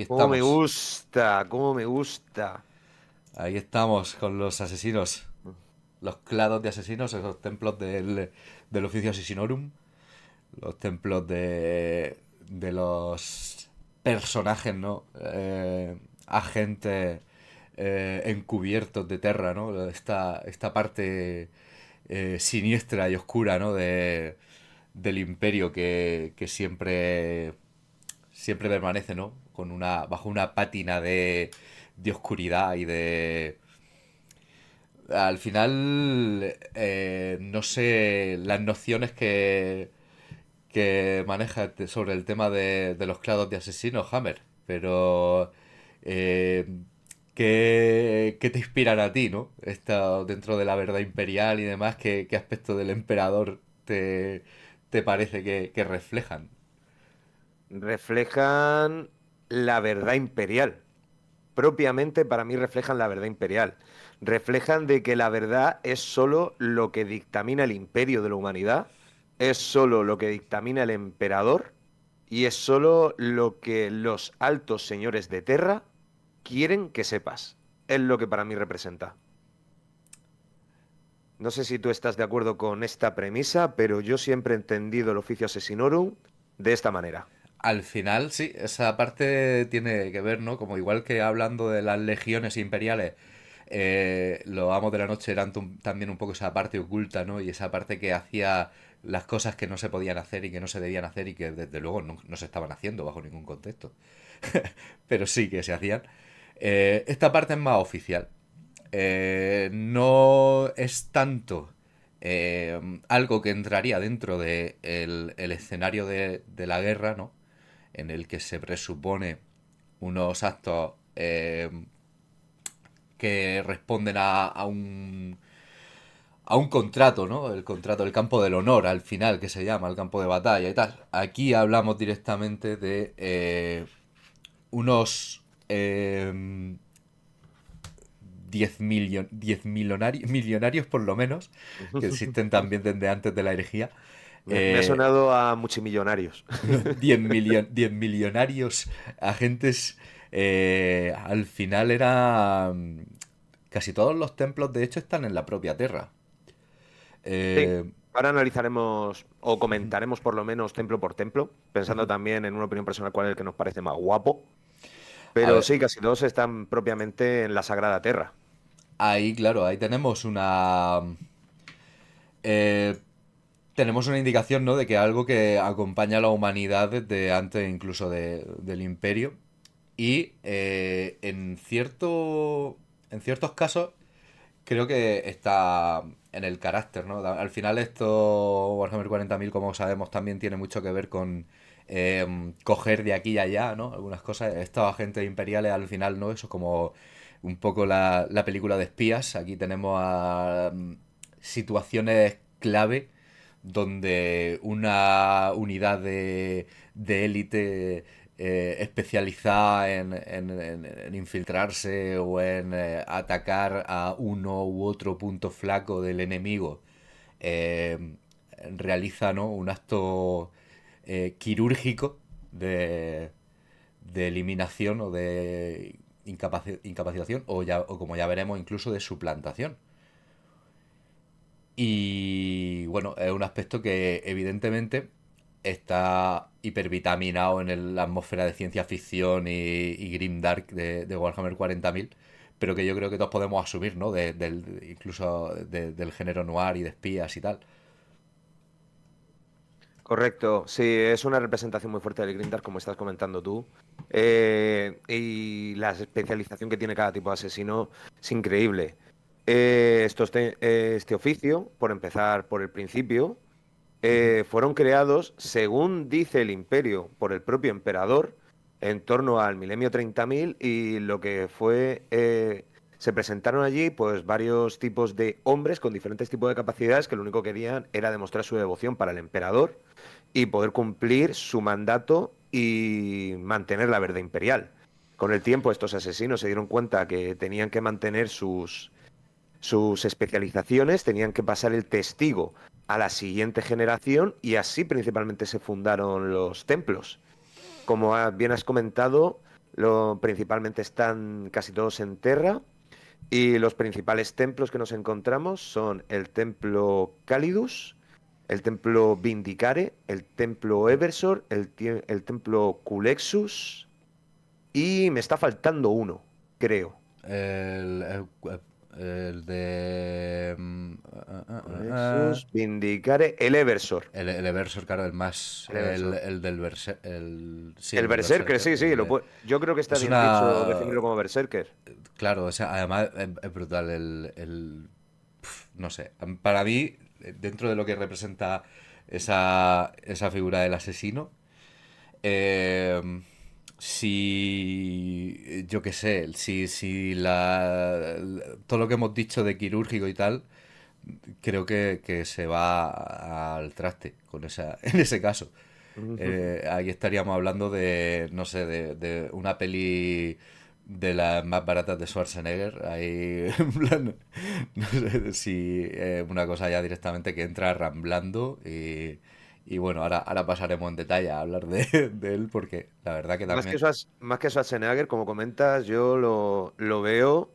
Cómo me estamos. gusta, cómo me gusta. Ahí estamos con los asesinos. Los clados de asesinos, esos templos del oficio asesinorum. Los templos de los personajes, ¿no? Agentes encubiertos de Terra, ¿no? Esta parte siniestra y oscura, ¿no? Del imperio que siempre permanece, ¿no? Bajo una pátina de oscuridad y de... Al final, no sé las nociones que maneja sobre el tema de los clados de asesinos, Hammer, pero eh, ¿qué te inspiran a ti, ¿no? Dentro de la verdad imperial y demás, ¿qué aspecto del emperador te parece que reflejan? Reflejan la verdad imperial. Propiamente para mí reflejan la verdad imperial. Reflejan de que la verdad es solo lo que dictamina el imperio de la humanidad, es solo lo que dictamina el emperador y es solo lo que los altos señores de Terra quieren que sepas. Es lo que para mí representa. No sé si tú estás de acuerdo con esta premisa, pero yo siempre he entendido el oficio asesinorum de esta manera. Al final, sí, esa parte tiene que ver, ¿no? Como igual que hablando de las legiones imperiales, los amos de la noche eran también un poco esa parte oculta, ¿no? Y esa parte que hacía las cosas que no se podían hacer y que no se debían hacer y que desde luego no se estaban haciendo bajo ningún contexto. Pero sí que se hacían. Esta parte es más oficial. No es tanto algo que entraría dentro de el escenario de la guerra, ¿no? En el que se presupone unos actos que responden a un contrato, ¿no? El contrato del campo del honor, al final, que se llama, el campo de batalla y tal. Aquí hablamos directamente de unos 10 millonarios por lo menos, que existen también desde antes de la herejía. Me ha sonado a multimillonarios. Unos 10 millonarios agentes. Al final eran... Casi todos los templos, de hecho, están en la propia Tierra. Sí, Eh, ahora analizaremos o comentaremos por lo menos templo por templo, pensando también en una opinión personal cuál es el que nos parece más guapo. a Pero ver, sí, casi todos están propiamente en la Sagrada Tierra. ahí, claro, ahí tenemos una... eh, tenemos una indicación, ¿no? De que algo que acompaña a la humanidad desde antes incluso del imperio. Y en ciertos casos creo que está en el carácter, ¿no? Al final esto, Warhammer 40.000, como sabemos, también tiene mucho que ver con coger de aquí y allá, ¿no? Algunas cosas. Estos agentes imperiales al final, ¿no? Eso es como un poco la película de espías. Aquí tenemos a situaciones clave donde una unidad de élite especializada en infiltrarse o en atacar a uno u otro punto flaco del enemigo eh, realiza, ¿no? Un acto quirúrgico de, de eliminación o de incapacitación o como ya veremos incluso de suplantación. Y bueno, es un aspecto que evidentemente está hipervitaminado en la atmósfera de ciencia ficción y grimdark de Warhammer 40.000, pero que yo creo que todos podemos asumir, ¿no? Incluso del género noir y de espías y tal. Correcto, sí, es una representación muy fuerte del Grindark, como estás comentando tú. Y la especialización que tiene cada tipo de asesino es increíble. Este oficio, por empezar por el principio, fueron creados, según dice el imperio, por el propio emperador, en torno al milenio 30.000 y lo que fue, se presentaron allí pues varios tipos de hombres con diferentes tipos de capacidades que lo único que querían era demostrar su devoción para el emperador y poder cumplir su mandato y mantener la verdad imperial. Con el tiempo estos asesinos se dieron cuenta que tenían que mantener sus especializaciones, tenían que pasar el testigo a la siguiente generación y así principalmente se fundaron los templos. Como bien has comentado, Principalmente están casi todos en Terra. Y los principales templos que nos encontramos son el templo Calidus, el templo Vindicare, el templo Eversor, el templo Culexus y me está faltando uno, creo. El, el, el de... Culexus, Vindicare, el Eversor. el Eversor, claro, el más... El Eversor. El del El, sí, el El del Berserker, Berserker. sí, sí, yo creo que está Es bien dicho una... definirlo como Berserker. Claro, o sea, además es brutal no sé, para mí, dentro de lo que representa esa figura del asesino, eh, si, yo qué sé, si todo lo que hemos dicho de quirúrgico y tal, creo que se va al traste con en ese caso. Ahí estaríamos hablando de, no sé, de una peli de las más baratas de Schwarzenegger. Ahí, en plan, no sé si una cosa ya directamente que entra ramblando y bueno, ahora pasaremos en detalle a hablar de él porque la verdad que también... Más que Schwarzenegger, como comentas, yo lo veo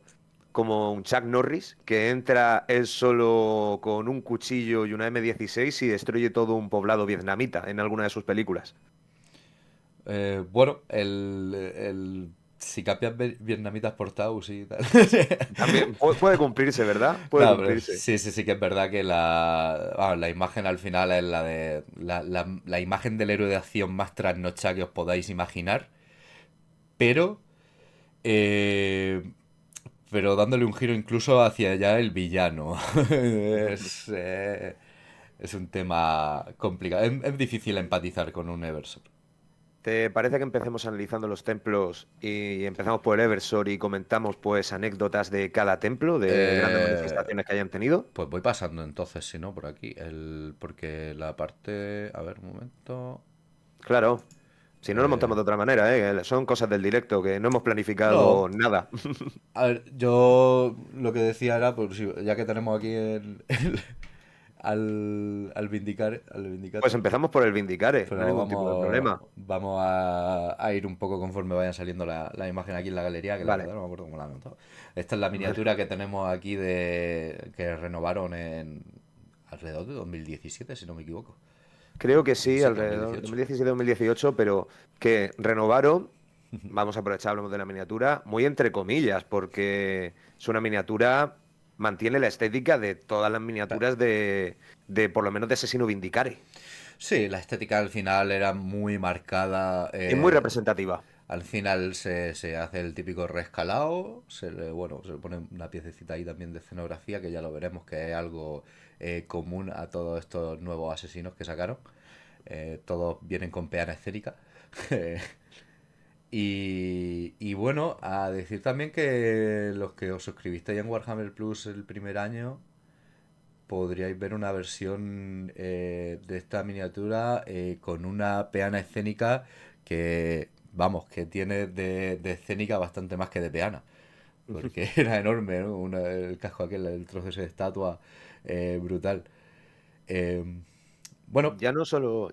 como un Chuck Norris que entra él solo con un cuchillo y una M16 y destruye todo un poblado vietnamita en alguna de sus películas. Bueno, si cambias vietnamitas por Taus y tal. También puede cumplirse, ¿verdad? Puede No, pero cumplirse. sí, sí, sí que es verdad que la imagen al final es la de la imagen del héroe de acción más trasnocha que os podáis imaginar, pero eh, pero dándole un giro incluso hacia allá el villano. Es un tema complicado. Es difícil empatizar con un Everson. ¿Te parece que empecemos analizando los templos y empezamos por el Eversor y comentamos pues anécdotas de cada templo, de grandes Eh, manifestaciones que hayan tenido? Pues voy pasando entonces, si no, por aquí. Porque la parte... A ver, un momento. Claro, si no lo montamos Eh, de otra manera, ¿eh? Son cosas del directo que no hemos no, planificado nada. a ver, yo lo que decía era, pues ya que tenemos aquí al Pues Vindicator, empezamos por el Vindicare, no hay pero ningún tipo de problema. vamos a ir un poco conforme vayan saliendo la imagen aquí en la galería, que la Vale. verdad no me acuerdo cómo la han montado. Esta es la miniatura que tenemos aquí que renovaron en alrededor de 2017, si no me equivoco. Creo que sí, 2017, alrededor de 2018. 2017-2018, pero que renovaron, vamos a aprovechar, hablamos de la miniatura, muy entre comillas, porque es una miniatura, mantiene la estética de todas las miniaturas de por lo menos de Asesino Vindicare. Sí, la estética al final era muy marcada. Es muy representativa. Al final se hace el típico rescalado, bueno, se le pone una piececita ahí también de escenografía, que ya lo veremos, que es algo común a todos estos nuevos asesinos que sacaron. Todos vienen con peana escénica. Y bueno, a decir también que los que os suscribisteis en Warhammer Plus el primer año, podríais ver una versión de esta miniatura con una peana escénica que, vamos, que tiene de escénica bastante más que de peana. Porque era enorme, ¿no? El casco aquel, el trozo ese de estatua, brutal. Eh, bueno, Ya no solo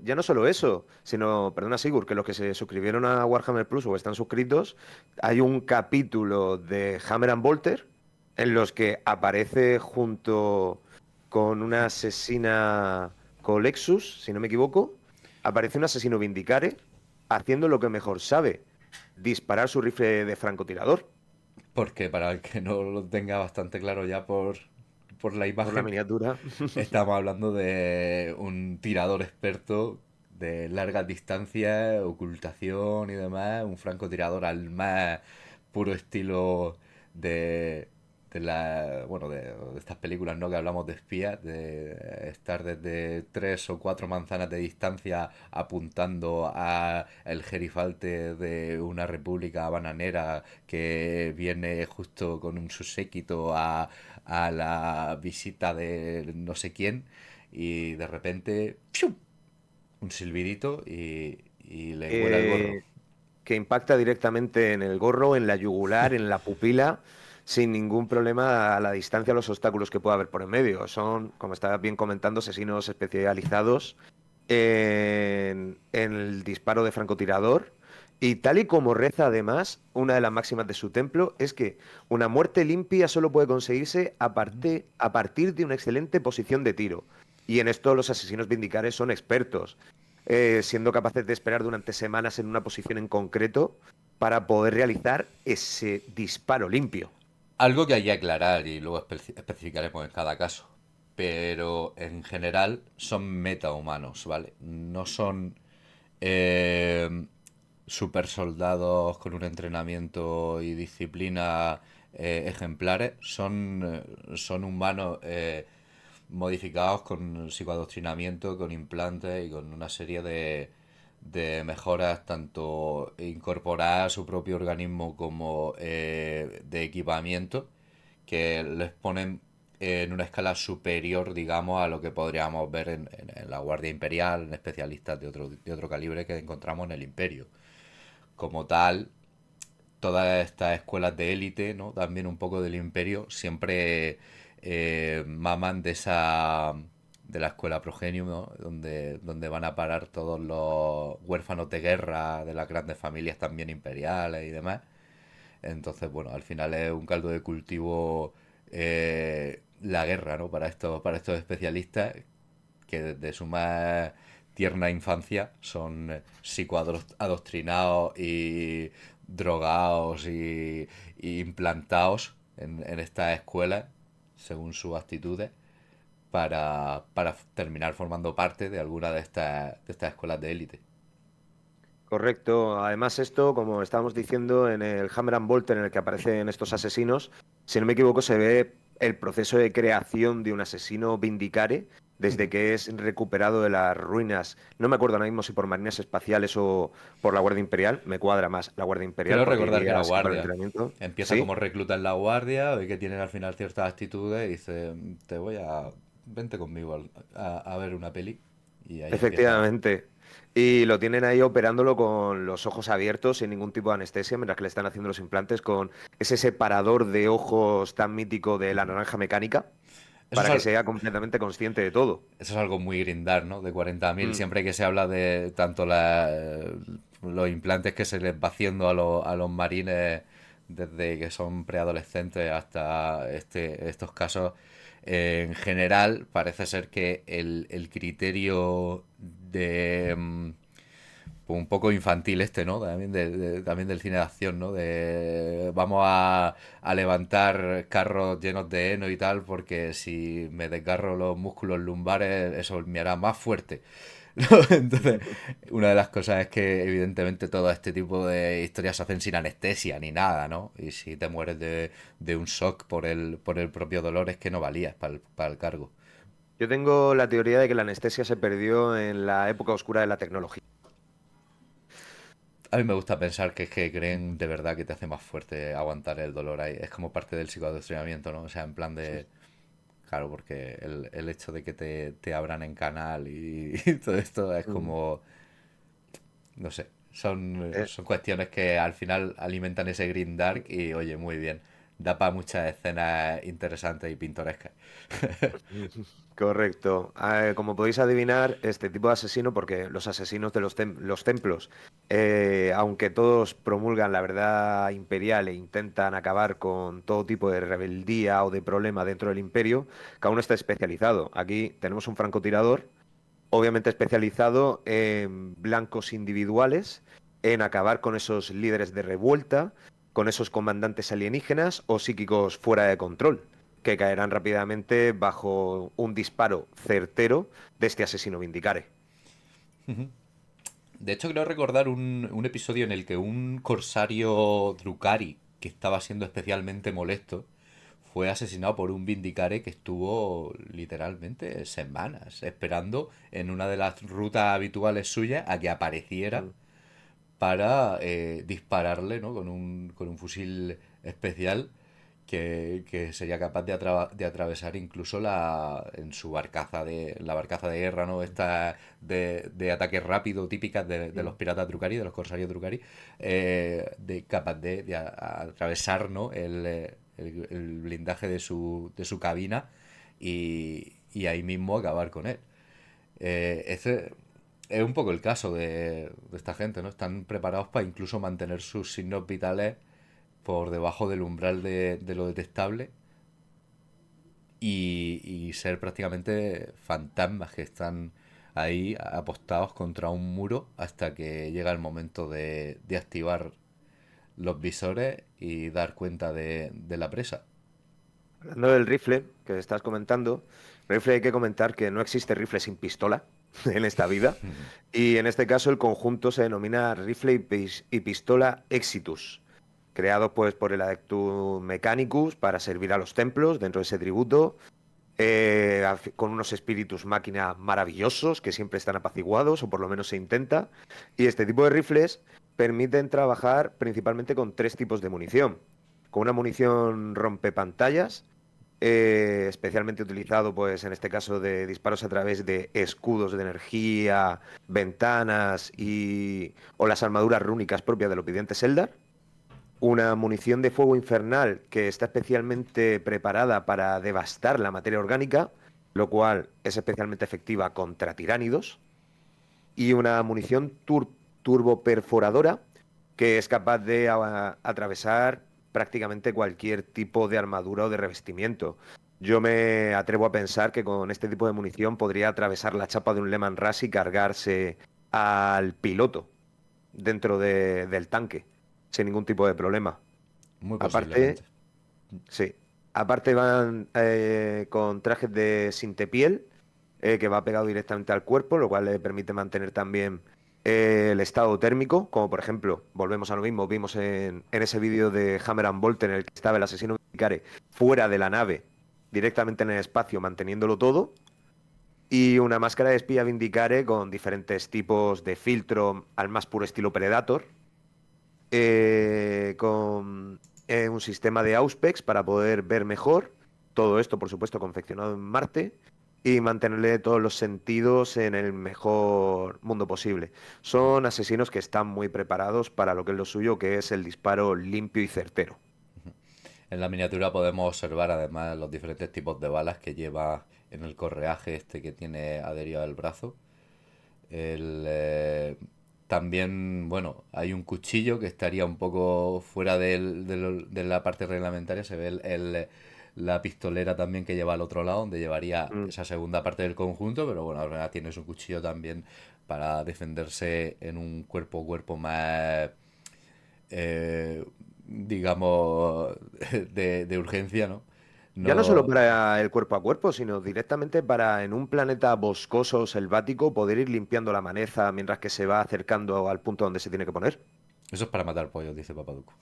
eso, sino, perdona Sigur, que los que se suscribieron a Warhammer Plus o están suscritos, hay un capítulo de Hammer and Bolter en los que aparece junto con una asesina Colexus, si no me equivoco, aparece un asesino Vindicare haciendo lo que mejor sabe, disparar su rifle de francotirador porque para el que no lo tenga bastante claro ya por la por la imagen, miniatura. estamos hablando de un tirador experto de largas distancias, ocultación y demás, un francotirador al más puro estilo de, bueno, de estas películas, ¿no? Que hablamos de espías, de estar desde 3 o 4 manzanas de distancia apuntando a el gerifalte de una república bananera que viene justo con un subséquito a la visita de no sé quién y de repente ¡piu! Un silbidito y le vuela el gorro. Eh, que impacta directamente en el gorro, en la yugular, en la pupila, sin ningún problema a la distancia, los obstáculos que pueda haber por en medio. Son, como estaba bien comentando, asesinos especializados en el disparo de francotirador Y tal y como reza además, una de las máximas de su templo es que una muerte limpia solo puede conseguirse Ujú. a partir de una excelente posición de tiro. Y en esto los asesinos vindicares son expertos, siendo capaces de esperar durante semanas en una posición en concreto para poder realizar ese disparo limpio. Algo que hay que aclarar y luego especificaremos en cada caso. Pero en general son metahumanos, ¿vale? No son eh, super soldados con un entrenamiento y disciplina ejemplares. Son humanos modificados con psicoadoctrinamiento, con implantes y con una serie de mejoras, tanto incorporar a su propio organismo como de equipamiento, que les ponen en una escala superior, digamos, a lo que podríamos ver en la Guardia Imperial, en especialistas de otro calibre que encontramos en el Imperio. Como tal, todas estas escuelas de élite, ¿no? También un poco del Imperio, siempre maman de la escuela Progenium, ¿no? Donde van a parar todos los huérfanos de guerra de las grandes familias también imperiales y demás. Entonces, bueno, al final es un caldo de cultivo la guerra, ¿no? Para estos especialistas que desde su más tierna infancia son psicoadoctrinados y drogados y implantados en estas escuelas, según sus actitudes, para terminar formando parte de alguna de estas escuelas de élite. Correcto. Además, esto, como estábamos diciendo, en el Hammer and Bolter en el que aparecen estos asesinos, si no me equivoco, se ve el proceso de creación de un asesino Vindicare desde que es recuperado de las ruinas. No me acuerdo ahora mismo si por marines espaciales o por la Guardia Imperial. Me cuadra más la Guardia Imperial Quiero porque recordar que era iría así con el guardia. entrenamiento. Empieza Sí, como recluta en la guardia, ve que tienen al final ciertas actitudes y dice, vente conmigo a ver una peli. Y ahí empieza. efectivamente. Y lo tienen ahí operándolo con los ojos abiertos, sin ningún tipo de anestesia, mientras que le están haciendo los implantes con ese separador de ojos tan mítico de la naranja mecánica, Eso es, para que al- sea completamente consciente de todo. eso es algo muy grindar, ¿no? De 40.000 Mm. siempre que se habla de tanto los implantes que se les va haciendo a los marines desde que son preadolescentes hasta estos casos, en general parece ser que el criterio de pues un poco infantil ¿no? También, también del cine de acción, ¿no? De vamos a levantar carros llenos de heno y tal, porque si me desgarro los músculos lumbares, eso me hará más fuerte. ¿No? Entonces, una de las cosas es que evidentemente todo este tipo de historias se hacen sin anestesia ni nada, ¿no? Y si te mueres de un shock por el propio dolor es que no valías para el cargo. Yo tengo la teoría de que la anestesia se perdió en la época oscura de la tecnología. A mí me gusta pensar que es que creen de verdad que te hace más fuerte aguantar el dolor ahí. Es como parte del psicoadoctrinamiento, ¿no? O sea, en plan de... Claro, porque el hecho de que te abran en canal y todo esto es Mm. como... No sé. Son, Eh, son cuestiones que al final alimentan ese green dark y, oye, muy bien. Da para muchas escenas interesantes y pintorescas. Correcto. Como podéis adivinar, este tipo de asesino, porque los asesinos de los templos, aunque todos promulgan la verdad imperial e intentan acabar con todo tipo de rebeldía o de problema dentro del imperio, cada uno está especializado. Aquí tenemos un francotirador, obviamente especializado en blancos individuales, en acabar con esos líderes de revuelta, con esos comandantes alienígenas o psíquicos fuera de control, que caerán rápidamente bajo un disparo certero de este asesino Vindicare. De hecho, creo recordar un episodio en el que un corsario Drukari, que estaba siendo especialmente molesto, fue asesinado por un Vindicare que estuvo literalmente semanas esperando en una de las rutas habituales suyas a que apareciera Mm. para dispararle, ¿no? con un fusil especial que sería capaz de atravesar incluso en su la barcaza de guerra, ¿no? Esta de ataque rápido típicas de los Mm. piratas Drukari, de los corsarios Drukari, capaz de atravesar, ¿no? el blindaje de su cabina y ahí mismo acabar con él. Ese es un poco el caso de esta gente, ¿no? Están preparados para incluso mantener sus signos vitales por debajo del umbral de lo detectable y ser prácticamente fantasmas que están ahí apostados contra un muro hasta que llega el momento de activar los visores y dar cuenta de la presa. Hablando del rifle que estás comentando, rifle hay que comentar que no existe rifle sin pistola en esta vida. Y en este caso el conjunto se denomina rifle y pistola Exitus, creado pues por el Adeptus Mechanicus para servir a los templos dentro de ese tributo, con unos espíritus máquina maravillosos que siempre están apaciguados, o por lo menos se intenta. Y este tipo de rifles permiten trabajar principalmente con tres tipos de munición. Con una munición rompepantallas, especialmente utilizado, pues en este caso, de disparos a través de escudos de energía, ventanas o las armaduras rúnicas propias del Opidiente Eldar. Una munición de fuego infernal que está especialmente preparada para devastar la materia orgánica, lo cual es especialmente efectiva contra tiránidos. Y una munición turboperforadora que es capaz de atravesar prácticamente cualquier tipo de armadura o de revestimiento. Yo me atrevo a pensar que con este tipo de munición podría atravesar la chapa de un Leman Russ y cargarse al piloto del tanque sin ningún tipo de problema. Muy Aparte, posiblemente. sí. Aparte van con trajes de sintepiel que va pegado directamente al cuerpo, lo cual le permite mantener también el estado térmico, como por ejemplo, volvemos a lo mismo, vimos en ese vídeo de Hammer and Bolt en el que estaba el asesino Vindicare fuera de la nave, directamente en el espacio, manteniéndolo todo, y una máscara de espía Vindicare con diferentes tipos de filtro al más puro estilo Predator, con un sistema de Auspex para poder ver mejor. Todo esto, por supuesto, confeccionado en Marte y mantenerle todos los sentidos en el mejor mundo posible. Son asesinos que están muy preparados para lo que es lo suyo, que es el disparo limpio y certero. En la miniatura podemos observar además los diferentes tipos de balas que lleva en el correaje este que tiene adherido al brazo. El, también, bueno, hay un cuchillo que estaría un poco fuera de la parte reglamentaria. Se ve la pistolera también que lleva al otro lado, donde llevaría Mm. esa segunda parte del conjunto, pero bueno, ahora tienes un cuchillo también para defenderse en un cuerpo a cuerpo más, digamos, de urgencia, ¿no? Ya no solo No, para el cuerpo a cuerpo, sino directamente para en un planeta boscoso o selvático poder ir limpiando la maleza mientras que se va acercando al punto donde se tiene que poner. eso es para matar pollos, dice Papaduco.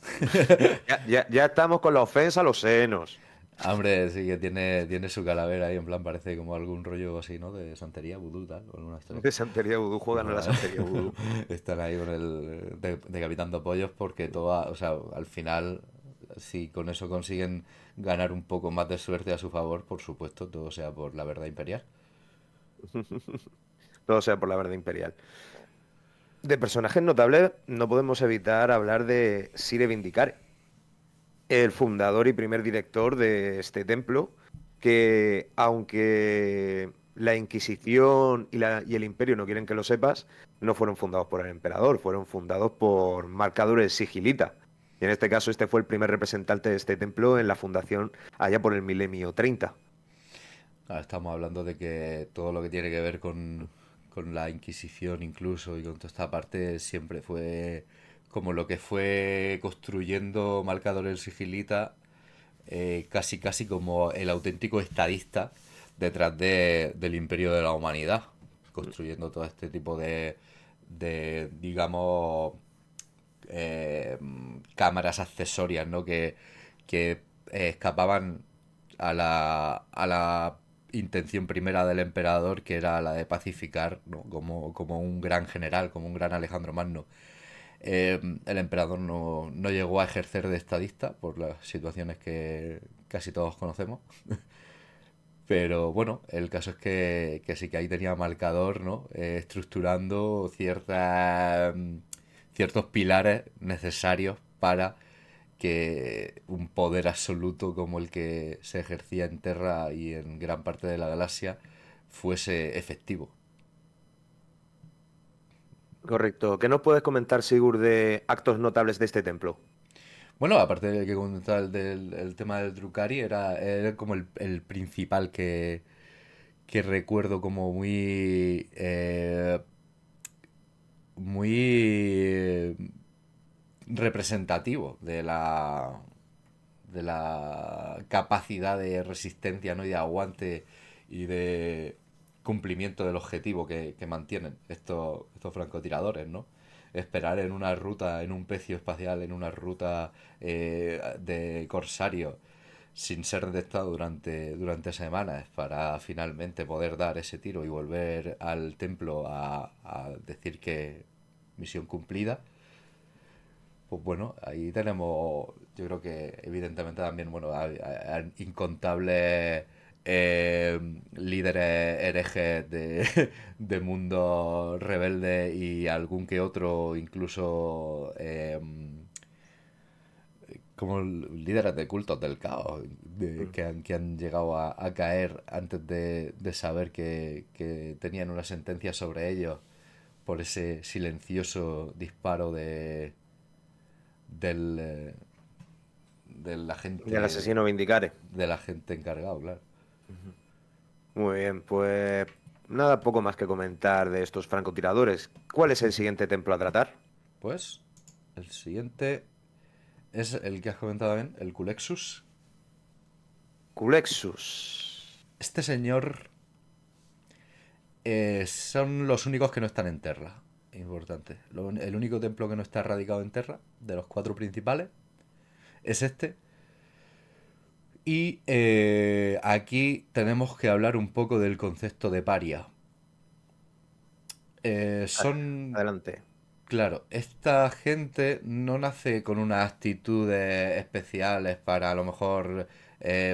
Ya estamos con la ofensa a los senos. Ah, hombre, sí que tiene su calavera ahí, en plan, parece como algún rollo así, ¿no? De santería, vudú, tal, o alguna historia. De Santería Vudú, juegan a la Santería Vudú. Están ahí con decapitando pollos porque o sea, al final, si con eso consiguen ganar un poco más de suerte a su favor, por supuesto, todo sea por la verdad imperial. Todo sea por la verdad imperial. De personajes notables no podemos evitar hablar de Sire Vindicare, el fundador y primer director de este templo, que aunque la Inquisición y el Imperio no quieren que lo sepas, no fueron fundados por el emperador, fueron fundados por marcadores sigilita. Y en este caso este fue el primer representante de este templo en la fundación allá por el milenio 30. Ahora estamos hablando de que todo lo que tiene que ver con la Inquisición incluso y con toda esta parte siempre fue como lo que fue construyendo Marcador el Sigilita, casi casi como el auténtico estadista detrás del imperio de la humanidad, construyendo todo este tipo de digamos, cámaras accesorias, ¿no? Que escapaban a la intención primera del emperador, que era la de pacificar, ¿no? Como un gran general, como un gran Alejandro Magno. El emperador no llegó a ejercer de estadista por las situaciones que casi todos conocemos. Pero bueno, el caso es que sí que ahí tenía marcador, ¿no? Estructurando ciertos pilares necesarios para que un poder absoluto como el que se ejercía en Terra y en gran parte de la galaxia fuese efectivo. Correcto. ¿Qué nos puedes comentar, Sigurd, de actos notables de este templo? Bueno, aparte de que comentaba el tema del Drukari, era como el principal que recuerdo como muy representativo de la capacidad de resistencia, ¿no? Y de aguante y de cumplimiento del objetivo que mantienen estos francotiradores, ¿no? Esperar en una ruta, en un pecio espacial, en una ruta de corsario, sin ser detectado durante semanas, para finalmente poder dar ese tiro y volver al templo a decir que misión cumplida. Pues bueno, ahí tenemos, yo creo que evidentemente también, bueno, hay incontables líderes herejes de mundo rebelde y algún que otro incluso como líderes de cultos del caos Mm. que han llegado a caer antes de saber que tenían una sentencia sobre ellos por ese silencioso disparo del, del Del agente asesino Vindicare. del agente encargado, claro. Muy bien, pues nada, poco más que comentar de estos francotiradores. ¿Cuál es el siguiente templo a tratar? Pues el siguiente es el que has comentado bien, el Culexus. Culexus. Este señor son los únicos que no están en Terra. Importante. El único templo que no está radicado en Terra, de los cuatro principales, es este. Y aquí tenemos que hablar un poco del concepto de paria. Son Adelante. Claro, esta gente no nace con unas actitudes especiales para a lo mejor,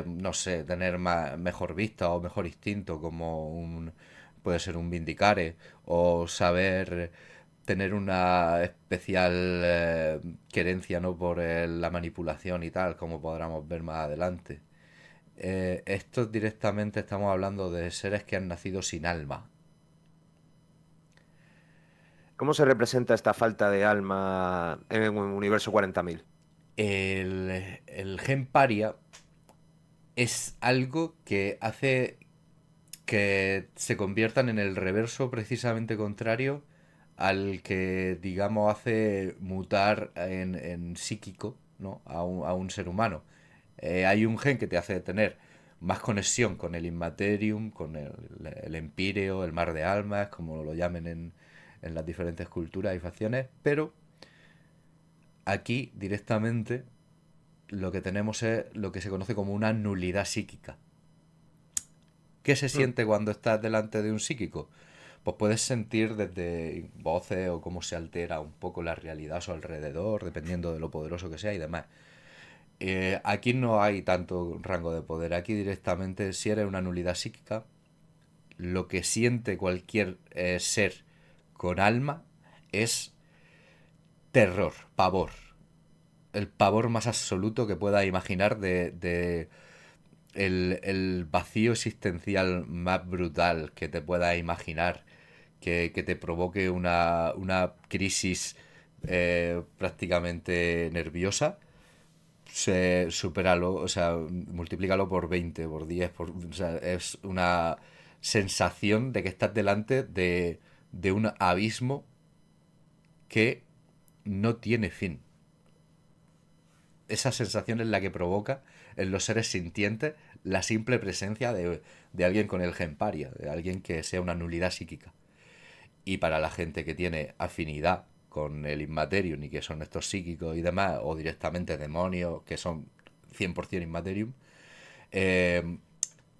no sé, tener mejor vista o mejor instinto como puede ser un Vindicare o saber tener una especial querencia, ¿no? por la manipulación y tal, como podremos ver más adelante. Estos directamente estamos hablando de seres que han nacido sin alma. ¿Cómo se representa esta falta de alma en el universo 40.000? El gen paria es algo que hace que se conviertan en el reverso precisamente contrario al que, digamos, hace mutar en psíquico, ¿no? a un ser humano. Hay un gen que te hace tener más conexión con el Immaterium, con el Empíreo, el Mar de Almas, como lo llamen en las diferentes culturas y facciones, pero aquí directamente lo que tenemos es lo que se conoce como una nulidad psíquica. ¿Qué se Mm. siente cuando estás delante de un psíquico? Pues puedes sentir desde voces o cómo se altera un poco la realidad a su alrededor, dependiendo de lo poderoso que sea y demás. Aquí no hay tanto rango de poder. Aquí directamente, si eres una nulidad psíquica, lo que siente cualquier ser con alma es terror, pavor. El pavor más absoluto que pueda imaginar de el vacío existencial más brutal que te puedas imaginar, que te provoque una crisis prácticamente nerviosa, supéralo, o sea, multiplícalo por 20 por 10 o sea, es una sensación de que estás delante de un abismo que no tiene fin. Esa sensación es la que provoca en los seres sintientes la simple presencia de alguien con el gen paria, de alguien que sea una nulidad psíquica. Y para la gente que tiene afinidad con el Immaterium y que son estos psíquicos y demás, o directamente demonios que son 100% Immaterium, eh,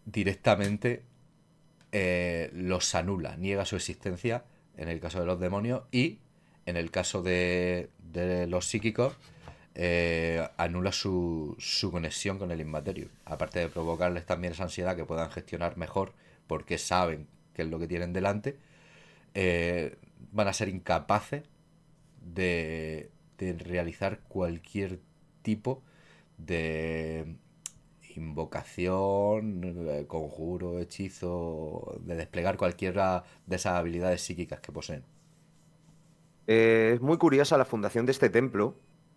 directamente los anula, niega su existencia en el caso de los demonios y en el caso de los psíquicos anula su conexión con el Immaterium. Aparte de provocarles también esa ansiedad que puedan gestionar mejor porque saben qué es lo que tienen delante, van a ser incapaces de realizar cualquier tipo de invocación, conjuro, hechizo, de desplegar cualquiera de esas habilidades psíquicas que poseen. Es muy curiosa la fundación de este templo,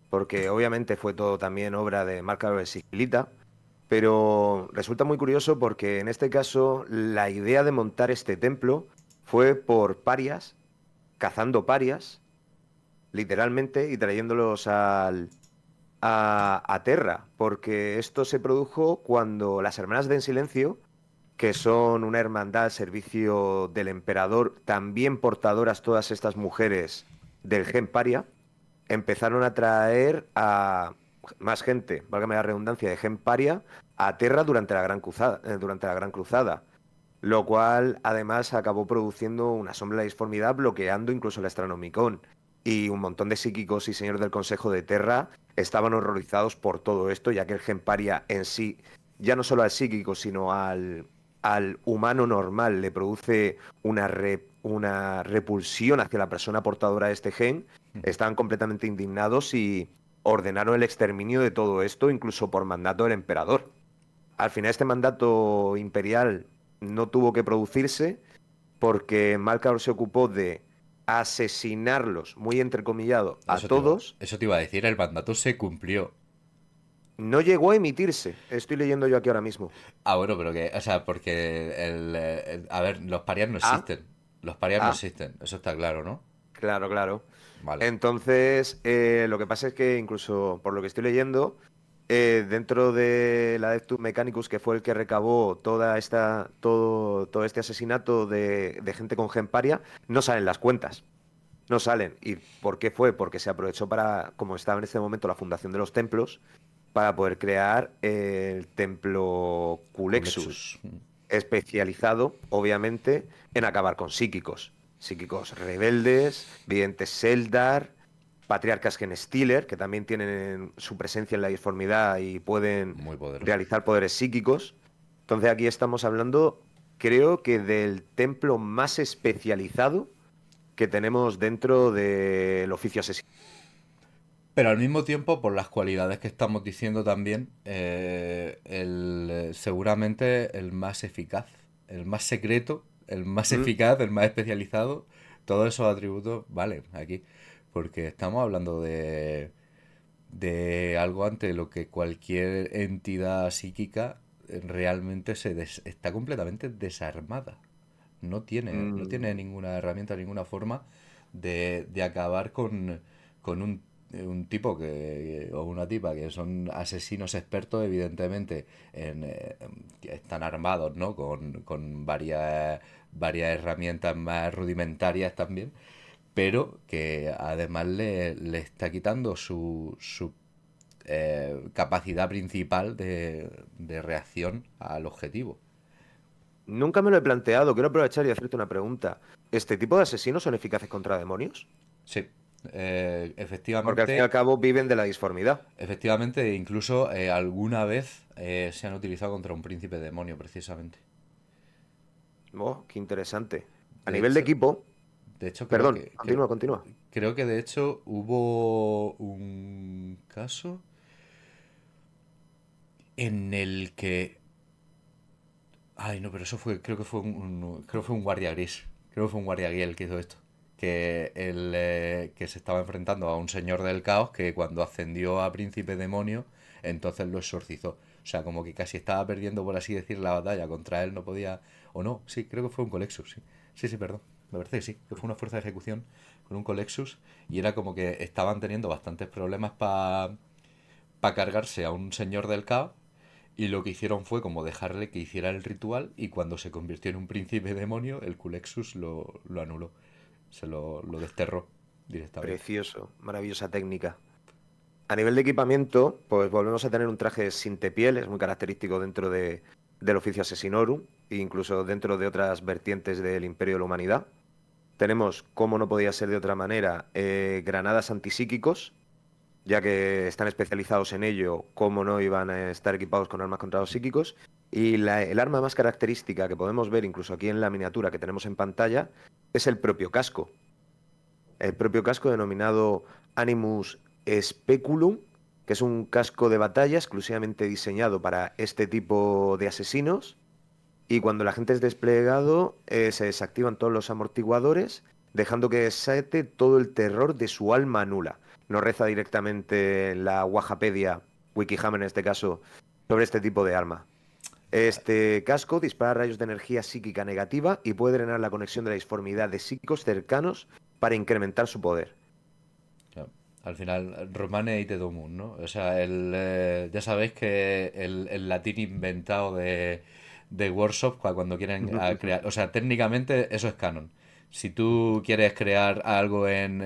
porque obviamente fue todo también obra de Marc Aurel Sigilita, pero resulta muy curioso porque en este caso la idea de montar este templo fue por parias, cazando parias, literalmente, y trayéndolos a Terra, porque esto se produjo cuando las Hermanas de En Silencio, que son una hermandad al servicio del emperador, también portadoras todas estas mujeres del gen paria, empezaron a traer a más gente, válgame la redundancia, de gen paria a Terra durante la Gran Cruzada, lo cual además acabó produciendo una sombra de disformidad, bloqueando incluso el Astronomicon. Y un montón de psíquicos y señores del Consejo de Terra estaban horrorizados por todo esto, ya que el gen paria en sí, ya no solo al psíquico, sino al humano normal, le produce una repulsión hacia la persona portadora de este gen. Estaban completamente indignados y ordenaron el exterminio de todo esto, incluso por mandato del emperador. Al final este mandato imperial no tuvo que producirse porque Malcar se ocupó de asesinarlos, muy entrecomillado, a todos. Eso te iba a decir, el mandato se cumplió. No llegó a emitirse. Estoy leyendo yo aquí ahora mismo. Ah, bueno, pero que, o sea, porque a ver, los parias no Ah, existen. Los parias no ah, existen, eso está claro, ¿no? claro, claro. Vale. Entonces, lo que pasa es que incluso por lo que estoy leyendo, dentro de la Adeptus Mechanicus, que fue el que recabó todo este asesinato de gente con Gemparia, no salen las cuentas. No salen. ¿Y por qué fue? Porque se aprovechó para, como estaba en este momento la fundación de los templos, para poder crear el templo Culexus, Culexus. especializado, obviamente, en acabar con psíquicos. Psíquicos rebeldes, videntes Seldar, patriarcas Genestealer, que también tienen su presencia en la disformidad y pueden Muy poderosos. realizar poderes psíquicos. Entonces aquí estamos hablando, creo que del templo más especializado que tenemos dentro del oficio asesino. Pero al mismo tiempo, por las cualidades que estamos diciendo también, seguramente el más eficaz, el más secreto, el más Mm, eficaz, el más especializado, todos esos atributos valen aquí. Porque estamos hablando de algo ante lo que cualquier entidad psíquica realmente está completamente desarmada. No tiene mm, ninguna herramienta, ninguna forma de acabar con un tipo o una tipa que son asesinos expertos, evidentemente, que están armados, ¿no? Con varias herramientas más rudimentarias también, pero que además le está quitando su capacidad principal de reacción al objetivo. Nunca me lo he planteado. Quiero aprovechar y hacerte una pregunta. ¿Este tipo de asesinos son eficaces contra demonios? Sí, Porque al fin y al efectivamente, cabo viven de la disformidad. efectivamente, incluso alguna vez se han utilizado contra un príncipe demonio, precisamente. Oh, qué interesante. A De nivel de hecho, equipo, de hecho perdón, continúa, continúa. creo que de hecho hubo un caso en el que, ay no, pero eso fue, creo que fue un guardia gris, creo que fue un guardia gris el que hizo esto, que se estaba enfrentando a un señor del caos que cuando ascendió a príncipe demonio, entonces lo exorcizó. O sea, como que casi estaba perdiendo, por así decir, la batalla contra él, no podía, o no, sí, creo que fue un Colexus, sí. Sí, sí, perdón. Me parece que sí, que fue una fuerza de ejecución con un Colexus y era como que estaban teniendo bastantes problemas para cargarse a un señor del caos y lo que hicieron fue como dejarle que hiciera el ritual y cuando se convirtió en un príncipe demonio, el Culexus lo anuló. Lo desterró directamente. Precioso, maravillosa técnica. A nivel de equipamiento, pues volvemos a tener un traje sin piel, es muy característico dentro del oficio Asesinorum, e incluso dentro de otras vertientes del Imperio de la Humanidad. Tenemos, como no podía ser de otra manera, granadas antipsíquicos, ya que están especializados en ello, cómo no iban a estar equipados con armas contra los psíquicos. Y el arma más característica que podemos ver incluso aquí en la miniatura que tenemos en pantalla es el propio casco. El propio casco denominado Animus Speculum, que es un casco de batalla exclusivamente diseñado para este tipo de asesinos. Y cuando la gente es desplegado, se desactivan todos los amortiguadores dejando que desate todo el terror de su alma nula. Nos reza directamente la Wikipedia, Wikihammer en este caso, sobre este tipo de arma. Este casco dispara rayos de energía psíquica negativa y puede drenar la conexión de la disformidad de psíquicos cercanos para incrementar su poder. Claro. Al final, Romane ite domus, ¿no? O sea, ya sabéis que el latín inventado de Workshop cuando quieren crear. O sea, técnicamente eso es canon. Si tú quieres crear algo en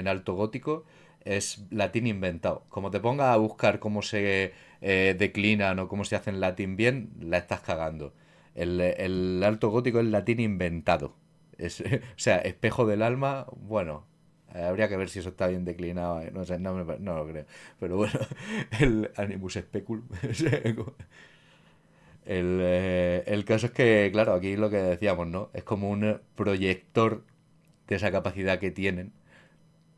alto gótico, es latín inventado. Como te pongas a buscar cómo se declinan o cómo se hace en latín bien, la estás cagando. El alto gótico es latín inventado. O sea, espejo del alma, bueno, habría que ver si eso está bien declinado. No sé, no lo creo. Pero bueno, el Animus Speculum. El caso es que, claro, aquí lo que decíamos, ¿no? Es como un proyector de esa capacidad que tienen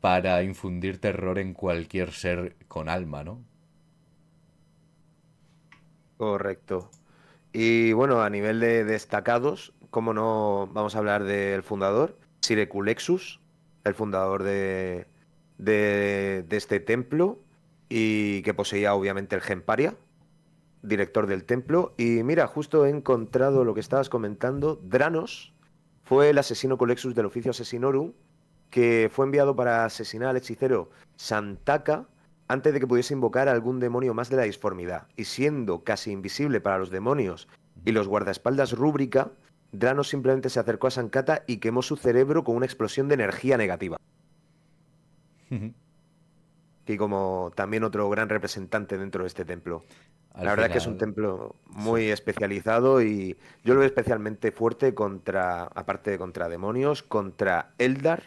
para infundir terror en cualquier ser con alma, ¿no? Correcto. Y bueno, a nivel de destacados, ¿cómo no vamos a hablar del fundador? Sir Culexus, el fundador de este templo y que poseía obviamente el Gemparia, director del templo. Y mira, justo he encontrado lo que estabas comentando. Dranos fue el asesino Culexus del oficio Asesinorum, que fue enviado para asesinar al hechicero Santaka antes de que pudiese invocar a algún demonio más de la disformidad. Y siendo casi invisible para los demonios y los guardaespaldas Rúbrica, Dranos simplemente se acercó a Sankata y quemó su cerebro con una explosión de energía negativa. Y como también otro gran representante dentro de este templo. Al La verdad es que es un final, templo sí. muy especializado y yo lo veo especialmente fuerte contra, aparte de contra demonios, contra Eldar,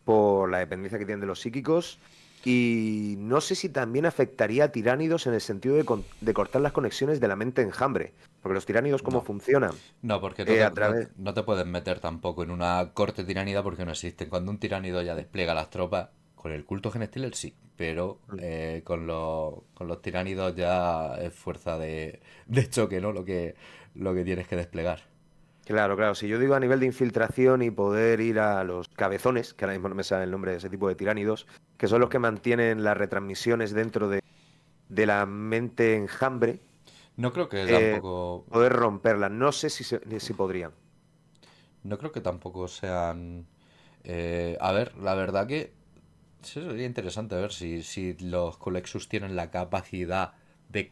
por la dependencia que tienen de los psíquicos. Y no sé si también afectaría a tiránidos en el sentido de cortar las conexiones de la mente enjambre. Porque los tiránidos, ¿cómo No. funcionan? No, porque A través. no te puedes meter tampoco en una corte tiránida porque no existen. Cuando un tiránido ya despliega las tropas, con el culto Genestealer sí, pero con los tiránidos ya es fuerza de choque, ¿no? Lo que tienes que desplegar. Claro, claro. Si yo digo a nivel de infiltración y poder ir a los cabezones, que ahora mismo no me sale el nombre de ese tipo de tiránidos, que son los que mantienen las retransmisiones dentro de la mente enjambre, No creo que eh, tampoco. poder romperlas. No sé si podrían. No creo que tampoco sean. A ver, la verdad que sí, sería interesante ver si los Colexus tienen la capacidad de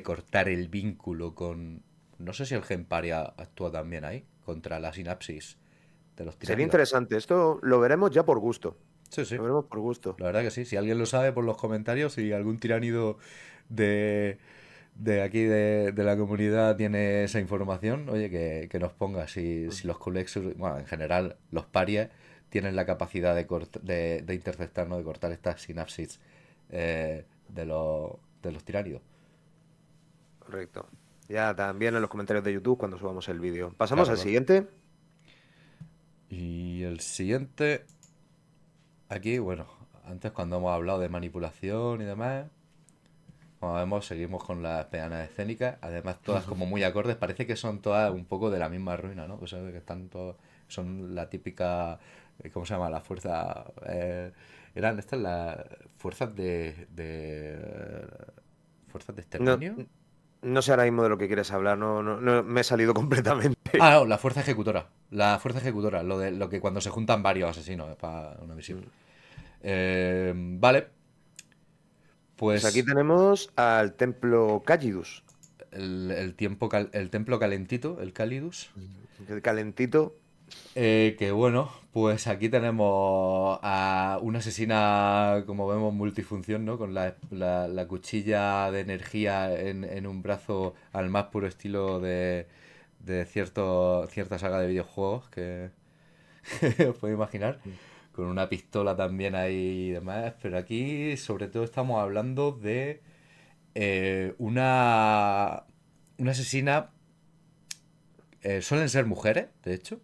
cortar el vínculo con. No sé si el Gemparia actúa también ahí, contra la sinapsis de los Sería tiránidos. interesante. Esto lo veremos ya por gusto. Sí, sí, Lo veremos por gusto. la verdad que sí. Si alguien lo sabe, por los comentarios, si algún tiránido de, de aquí de la comunidad tiene esa información, oye, que nos ponga si los Colexus, bueno, en general, los parias tienen la capacidad de interceptar, ¿no? De cortar estas sinapsis de los tiránidos. Correcto. Ya también en los comentarios de YouTube cuando subamos el vídeo. Pasamos Claro, al claro. siguiente. Y el siguiente, aquí, bueno, antes cuando hemos hablado de manipulación y demás, como vemos, seguimos con las peanas escénicas, además todas como muy acordes, parece que son todas un poco de la misma ruina, ¿no? O sea, que están todos, son la típica, ¿cómo se llama? La fuerza, eran estas las fuerzas de No, exterminio. no sé ahora mismo de lo que quieres hablar. No, no, no me he salido completamente. Ah, no, la fuerza ejecutora, lo que cuando se juntan varios asesinos, es para una misión. Vale, Pues aquí pues tenemos al templo Callidus. el templo calentito, el Calidus. El calentito. Que bueno, pues aquí tenemos a una asesina, como vemos, multifunción, ¿no? Con la cuchilla de energía en un brazo al más puro estilo de cierta saga de videojuegos que os podéis imaginar. Con una pistola también ahí y demás. Pero aquí, sobre todo, estamos hablando de una asesina. Suelen ser mujeres, de hecho.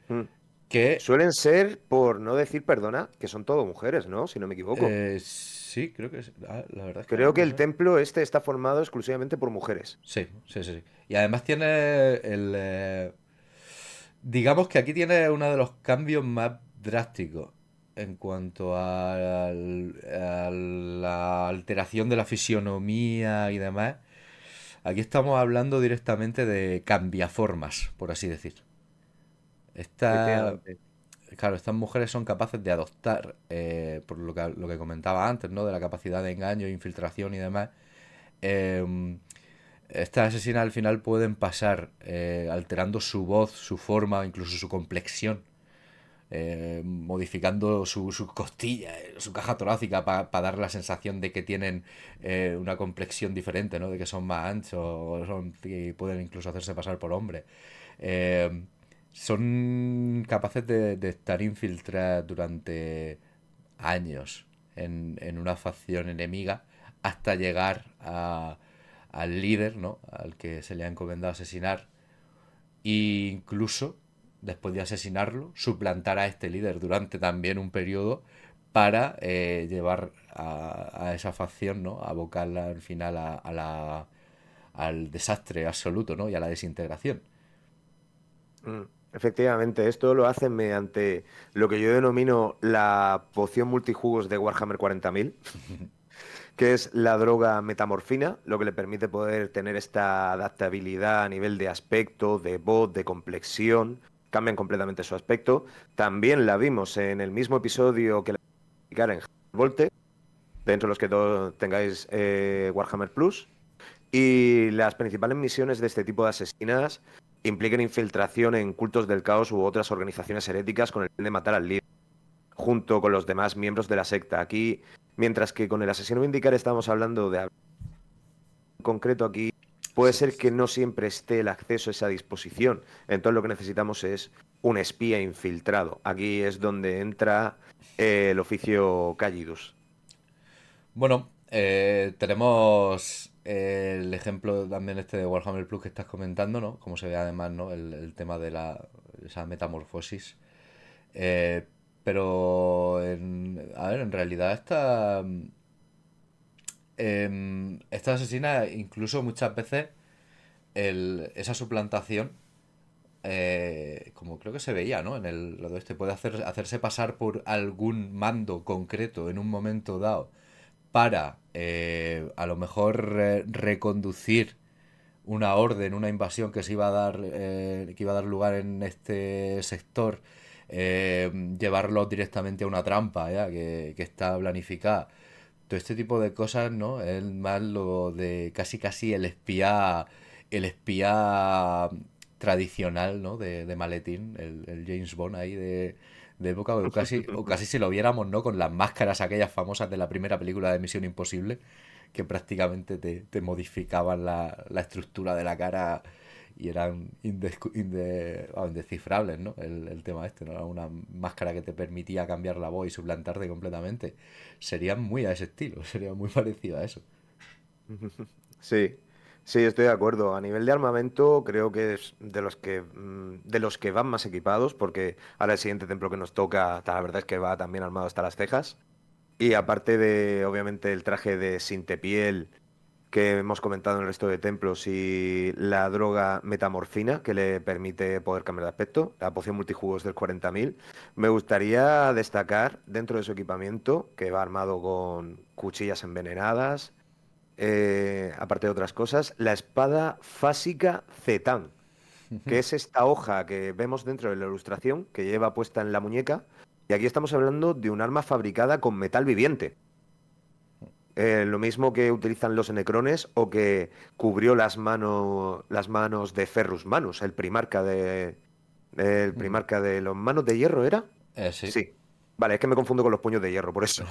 Mm. Que Suelen ser, por no decir perdona, que son todo mujeres, ¿no? Si no me equivoco. Sí, creo que es. La verdad es que ahora Creo que no el sé. templo este está formado exclusivamente por mujeres. Sí, sí, sí, sí. Y además tiene Digamos que aquí tiene uno de los cambios más drásticos en cuanto a la alteración de la fisionomía y demás. Aquí estamos hablando directamente de cambiaformas, por así decir. Esta, Efectivamente. claro, estas mujeres son capaces de adoptar, por lo que comentaba antes, ¿no? De la capacidad de engaño, infiltración y demás. eh, Estas asesinas al final pueden pasar alterando su voz, su forma, incluso su complexión, modificando sus costillas, su caja torácica para dar la sensación de que tienen una complexión diferente, ¿no? De que son más anchos y pueden incluso hacerse pasar por hombres. Eh, Son capaces de estar infiltradas durante años en una facción enemiga hasta llegar al líder, ¿no? Al que se le ha encomendado asesinar, e incluso después de asesinarlo, suplantar a este líder durante también un periodo para llevar a esa facción, ¿no? A abocarla al final al desastre absoluto, ¿no? Y a la desintegración. Mm, Efectivamente, esto lo hacen mediante lo que yo denomino la poción multijugos de Warhammer 40.000, que es la droga metamorfina, lo que le permite poder tener esta adaptabilidad a nivel de aspecto, de voz, de complexión. Cambian completamente su aspecto. También la vimos en el mismo episodio que la en Volte, dentro de los que tengáis Warhammer Plus. Y las principales misiones de este tipo de asesinas implican infiltración en cultos del caos u otras organizaciones heréticas con el fin de matar al líder, junto con los demás miembros de la secta. Aquí, mientras que con el asesino Vindicar estamos hablando de algo concreto, aquí puede Sí. ser que no siempre esté el acceso a esa disposición. Entonces lo que necesitamos es un espía infiltrado. Aquí es donde entra el oficio Callidus. Bueno, tenemos el ejemplo también este de Warhammer Plus que estás comentando, ¿no? Como se ve además, ¿no? El tema de esa metamorfosis. Eh, pero, a ver, en realidad esta asesina, incluso muchas veces, esa suplantación, como creo que se veía, ¿no? En el lado este, puede hacerse pasar por algún mando concreto en un momento dado para, a lo mejor, reconducir una orden, una invasión que se iba a dar, que iba a dar lugar en este sector, llevarlo directamente a una trampa, ¿ya? Que está planificada. Todo este tipo de cosas, ¿no? Es más lo de casi casi el espía tradicional, ¿no? De maletín, el James Bond ahí de época, o casi si lo viéramos, ¿no? Con las máscaras aquellas famosas de la primera película de Misión Imposible, que prácticamente te modificaban la estructura de la cara y eran indescifrables, ¿no? El tema este, ¿no? Era una máscara que te permitía cambiar la voz y suplantarte completamente. Sería muy a ese estilo, sería muy parecido a eso. Sí, sí, estoy de acuerdo. A nivel de armamento, creo que es de los que van más equipados, porque ahora el siguiente templo que nos toca, la verdad es que va también armado hasta las cejas. Y aparte de, obviamente, el traje de sintepiel que hemos comentado en el resto de templos y la droga metamorfina que le permite poder cambiar de aspecto, la poción multijugos del 40.000, me gustaría destacar dentro de su equipamiento que va armado con cuchillas envenenadas, aparte de otras cosas, la espada fásica Zetán, que es esta hoja que vemos dentro de la ilustración que lleva puesta en la muñeca. Y aquí estamos hablando de un arma fabricada con metal viviente. Lo mismo que utilizan los necrones o que cubrió las manos de Ferrus Manus, el primarca de los manos de hierro, ¿era? Sí. Sí. Vale, es que me confundo con los puños de hierro, por eso.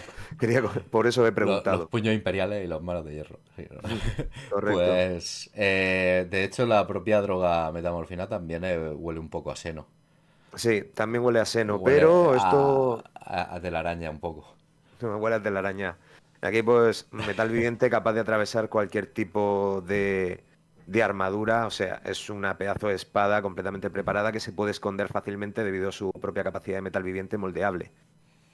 Por eso he Los preguntado. puños imperiales y los manos de hierro. Sí, ¿no? Correcto. Pues, de hecho, la propia droga metamorfina también huele un poco a seno. Sí, también huele a seno, Huele pero esto a telaraña un poco. no, huele a telaraña. Aquí, pues, metal viviente capaz de atravesar cualquier tipo de armadura. O sea, es una pedazo de espada completamente preparada que se puede esconder fácilmente debido a su propia capacidad de metal viviente moldeable.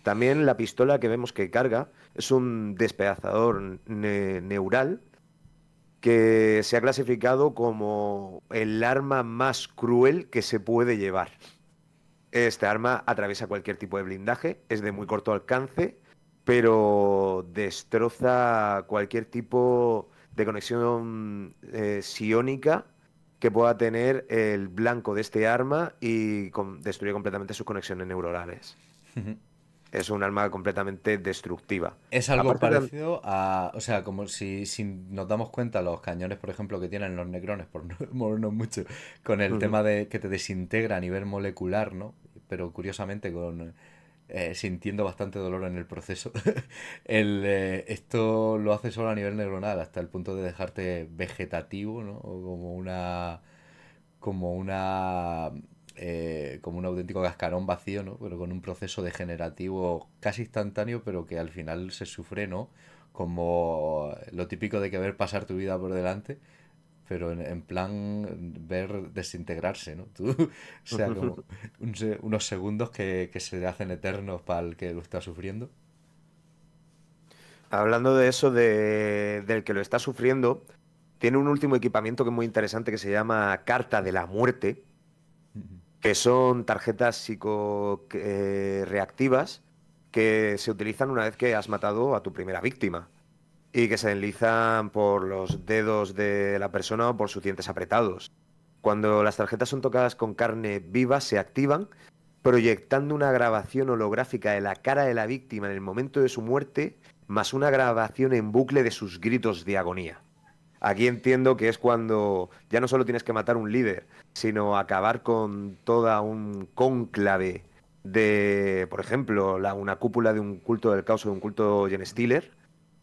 También la pistola que vemos que carga es un despedazador neural que se ha clasificado como el arma más cruel que se puede llevar. Esta arma atraviesa cualquier tipo de blindaje, es de muy corto alcance, pero destroza cualquier tipo de conexión psiónica que pueda tener el blanco de este arma y destruye completamente sus conexiones neuronales. Es un arma completamente destructiva. Es algo Aparte, parecido a, o sea, como si nos damos cuenta los cañones, por ejemplo, que tienen los necrones, por no movernos mucho, con el ujú. tema de que te desintegra a nivel molecular, ¿no? Pero curiosamente con sintiendo bastante dolor en el proceso. Esto lo hace solo a nivel neuronal, hasta el punto de dejarte vegetativo, ¿no? O como una como un auténtico cascarón vacío, ¿no? Pero con un proceso degenerativo casi instantáneo, pero que al final se sufre, ¿no? Como lo típico de que ver pasar tu vida por delante, pero en plan ver desintegrarse, ¿no? Tú, o sea, como unos segundos que se hacen eternos para el que lo está sufriendo. Hablando de eso, del que lo está sufriendo, tiene un último equipamiento que es muy interesante que se llama Carta de la Muerte, que son tarjetas psicoreactivas que se utilizan una vez que has matado a tu primera víctima y que se deslizan por los dedos de la persona o por sus dientes apretados. Cuando las tarjetas son tocadas con carne viva, se activan, proyectando una grabación holográfica de la cara de la víctima en el momento de su muerte, más una grabación en bucle de sus gritos de agonía. Aquí entiendo que es cuando ya no solo tienes que matar un líder, sino acabar con toda un cónclave de, por ejemplo, una cúpula de un culto del caos o de un culto Genestealer,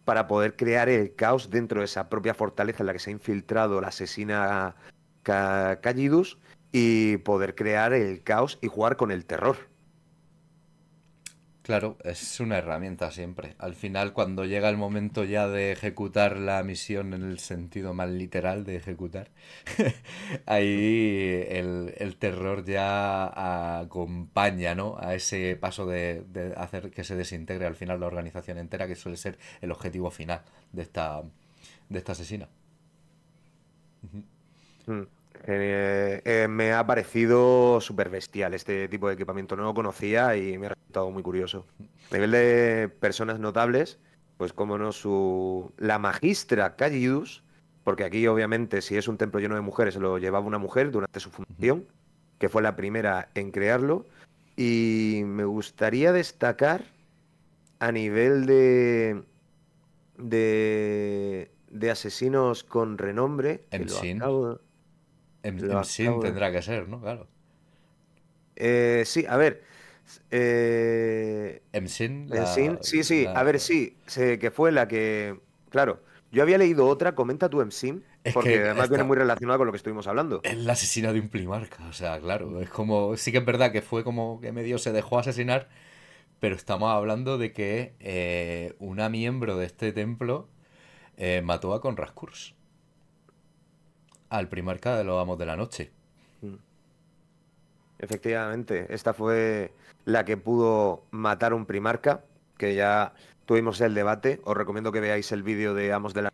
para poder crear el caos dentro de esa propia fortaleza en la que se ha infiltrado la asesina Callidus y poder crear el caos y jugar con el terror. Claro, es una herramienta siempre. Al final, cuando llega el momento ya de ejecutar la misión en el sentido más literal de ejecutar, ahí el terror ya acompaña, ¿no? A ese paso de hacer que se desintegre al final la organización entera, que suele ser el objetivo final de esta asesina. Mm. Me ha parecido súper bestial este tipo de equipamiento. No lo conocía y me ha resultado muy curioso. A nivel de personas notables, pues como no, la magistra Callidus, porque aquí obviamente si es un templo lleno de mujeres, se lo llevaba una mujer durante su fundación, que fue la primera en crearlo. Y me gustaría destacar a nivel de asesinos con renombre, que Emsin. lo Emsin acabo de... tendrá que ser, ¿no? Claro. Sí, a ver. Emsin, Ensign, sí, sí, a la... ver, sí, sé que fue la que. Claro, yo había leído otra, comenta tú, Ensign, Es porque que además viene esta, muy relacionada con lo que estuvimos hablando. es la asesina de un primarca, o sea, claro, es como, sí que es verdad que fue como que medio se dejó asesinar, pero estamos hablando de que una miembro de este templo mató a Conrad Kurz, al primarca de los Amos de la Noche. Mm. Efectivamente, esta fue la que pudo matar un primarca, que ya tuvimos el debate. Os recomiendo que veáis el vídeo de Amos de la.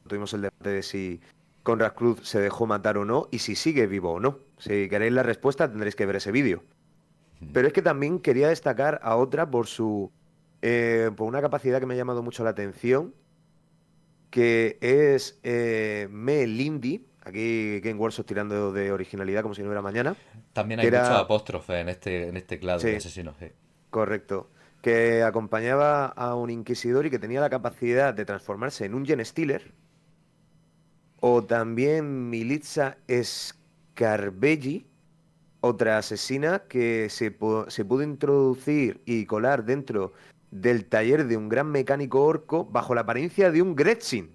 Tuvimos el debate de si Conrad Cruz se dejó matar o no y si sigue vivo o no. Si queréis la respuesta, tendréis que ver ese vídeo. Pero es que también quería destacar a otra por una capacidad que me ha llamado mucho la atención, que es Mel Lindy, aquí Game Workshop tirando de originalidad como si no hubiera mañana, También que hay muchos era, apóstrofes en este clado de sí, asesinos. correcto, que acompañaba a un inquisidor y que tenía la capacidad de transformarse en un Genestealer, o también Militza Scarvelli, otra asesina que se pudo introducir y colar dentro del taller de un gran mecánico orco bajo la apariencia de un Gretchin.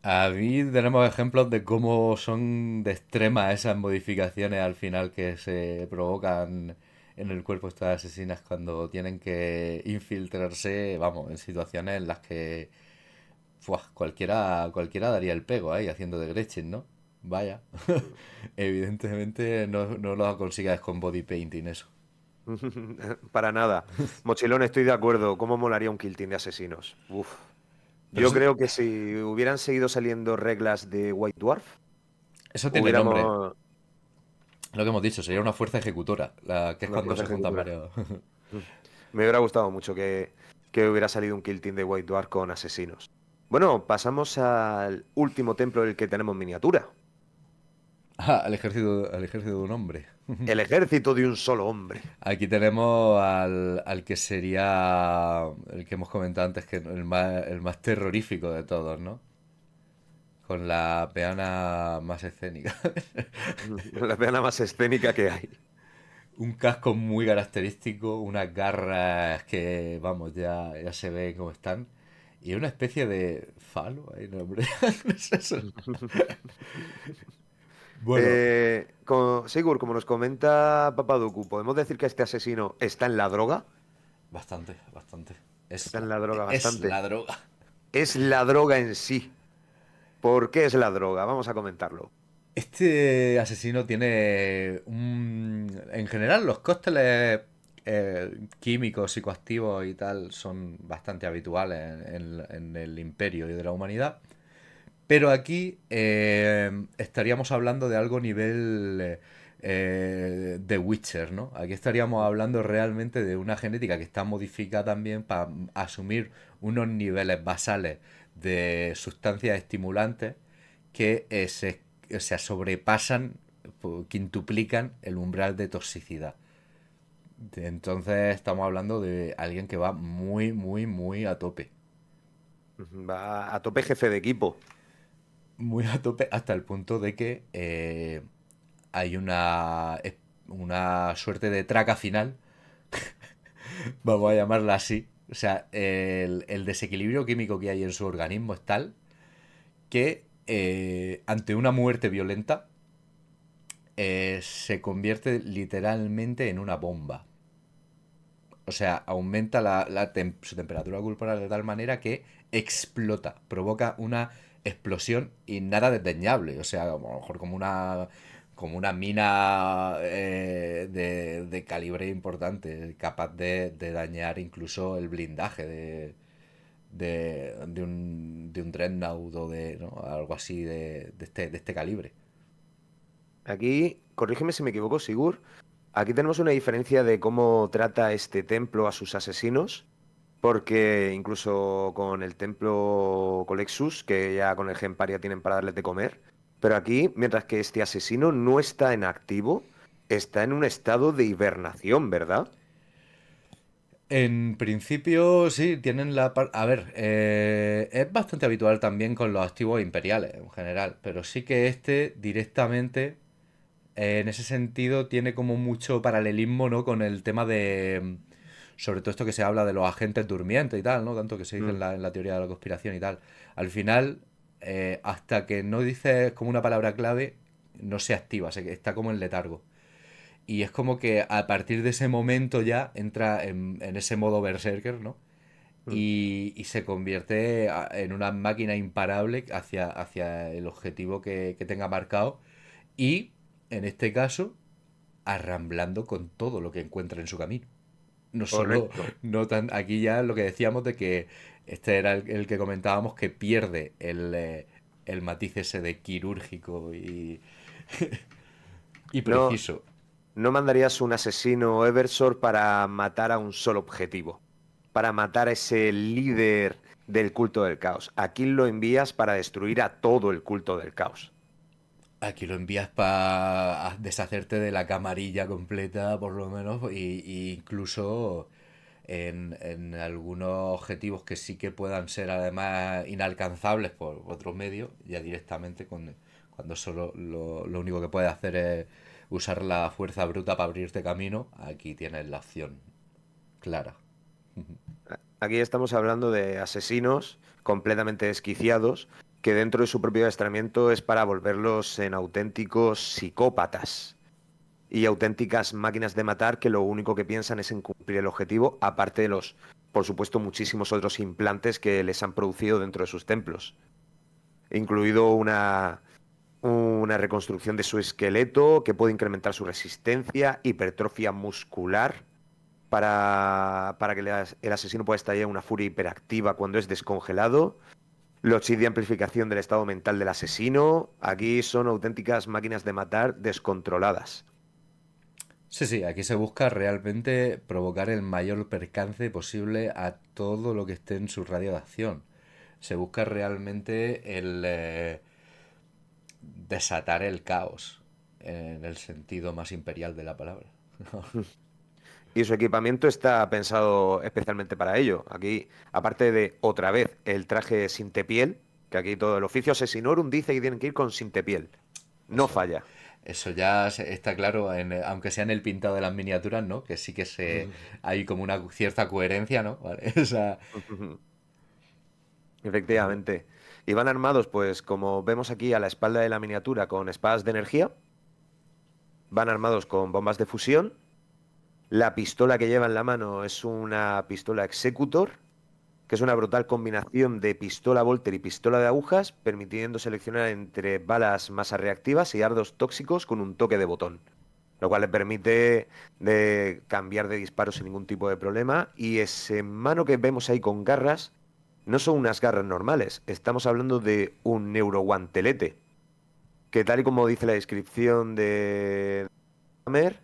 Aquí tenemos ejemplos de cómo son de extremas esas modificaciones al final que se provocan en el cuerpo de estas asesinas cuando tienen que infiltrarse, vamos, en situaciones en las que cualquiera daría el pego ahí haciendo de Gretchen, ¿no? Vaya. Evidentemente no lo consigues con body painting eso. Para nada. Mochilón, estoy de acuerdo. ¿Cómo molaría un kill team de asesinos? Uf. Pero Yo creo que si hubieran seguido saliendo reglas de White Dwarf, eso tiene nombre. hubiéramos Lo que hemos dicho, sería una fuerza ejecutora, la que es una cuando fuerza se juntan ejecutora. varios. Mm. Me hubiera gustado mucho que hubiera salido un Kill Team de White Dwarf con asesinos. Bueno, pasamos al último templo del que tenemos miniatura. Ah, al ejército de un hombre. El ejército de un solo hombre. Aquí tenemos al que sería el que hemos comentado antes, que el más terrorífico de todos, ¿no? Con la peana más escénica. La pena más escénica que hay. Un casco muy característico, unas garras que, vamos, ya se ve cómo están. Y una especie de falo ahí, no, hombre. ¿Qué es eso? Bueno, Sigur, como nos comenta Papadoku, ¿podemos decir que este asesino está en la droga? bastante, bastante. Está en la droga Es bastante. la droga. Es la droga en sí. ¿Por qué es la droga? Vamos a comentarlo. Este asesino tiene En general, los cócteles químicos, psicoactivos y tal son bastante habituales en el imperio y de la humanidad. Pero aquí estaríamos hablando de algo nivel The Witcher, ¿no? Aquí estaríamos hablando realmente de una genética que está modificada también para asumir unos niveles basales de sustancias estimulantes que o sea, sobrepasan, quintuplican el umbral de toxicidad. Entonces estamos hablando de alguien que va muy, muy, muy a tope. Va a tope jefe de equipo. Muy a tope hasta el punto de que hay una suerte de traca final, vamos a llamarla así. O sea, el desequilibrio químico que hay en su organismo es tal que ante una muerte violenta se convierte literalmente en una bomba. O sea, aumenta su temperatura corporal de tal manera que explota, provoca una explosión y nada desdeñable. O sea, a lo mejor como una mina de calibre importante, capaz de dañar incluso el blindaje de un Dreadnought o ¿no? Algo así de este calibre. Aquí, corrígeme si me equivoco, Sigur. Aquí tenemos una diferencia de cómo trata este templo a sus asesinos, porque incluso con el templo Colexus, que ya con el Gemparia tienen para darles de comer, pero aquí, mientras que este asesino no está en activo, está en un estado de hibernación, ¿verdad? En principio, sí, tienen A ver, es bastante habitual también con los activos imperiales en general, pero sí que este directamente, en ese sentido, tiene como mucho paralelismo, ¿no? Con el tema sobre todo esto que se habla de los agentes durmientes y tal, ¿no? Tanto que se dice en Mm, la teoría de la conspiración y tal. Al final, hasta que no dices como una palabra clave, no se activa, está como en letargo. Y es como que a partir de ese momento ya entra en ese modo berserker, ¿no? mm. Y se convierte en una máquina imparable hacia el objetivo que tenga marcado. Y, en este caso, arramblando con todo lo que encuentra en su camino. No solo, Correcto. no tan, aquí ya lo que decíamos de que este era el que comentábamos que pierde el matiz ese de quirúrgico y No, preciso. no mandarías un asesino Eversor para matar a un solo objetivo, para matar a ese líder del culto del caos. Aquí lo envías para destruir a todo el culto del caos. Aquí lo envías para deshacerte de la camarilla completa, por lo menos, y incluso en algunos objetivos que sí que puedan ser además inalcanzables por otros medios, ya directamente cuando solo lo único que puedes hacer es usar la fuerza bruta para abrirte camino, aquí tienes la opción clara. Aquí estamos hablando de asesinos completamente desquiciados que dentro de su propio adiestramiento es para volverlos en auténticos psicópatas y auténticas máquinas de matar que lo único que piensan es en cumplir el objetivo, aparte de los, por supuesto, muchísimos otros implantes que les han producido dentro de sus templos, incluido una reconstrucción de su esqueleto que puede incrementar su resistencia, hipertrofia muscular para que el asesino pueda estallar una furia hiperactiva cuando es descongelado Los chips de amplificación del estado mental del asesino, aquí son auténticas máquinas de matar descontroladas. Sí, sí, aquí se busca realmente provocar el mayor percance posible a todo lo que esté en su radio de acción. Se busca realmente el desatar el caos en el sentido más imperial de la palabra. Y su equipamiento está pensado especialmente para ello. Aquí, aparte de, otra vez, el traje sintepiel, que aquí todo el oficio asesinorum dice que tienen que ir con sintepiel. No Eso, falla. eso ya está claro, aunque sea en el pintado de las miniaturas, ¿no? Que sí que hay como una cierta coherencia, ¿no? ¿Vale? O sea, Efectivamente. Y van armados, pues, como vemos aquí a la espalda de la miniatura, con espadas de energía. Van armados con bombas de fusión. La pistola que lleva en la mano es una pistola Executor, que es una brutal combinación de pistola Volter y pistola de agujas, permitiendo seleccionar entre balas masa reactivas y dardos tóxicos con un toque de botón, lo cual le permite cambiar de disparo sin ningún tipo de problema. Y ese mano que vemos ahí con garras no son unas garras normales, estamos hablando de un neuroguantelete, que tal y como dice la descripción de Hammer,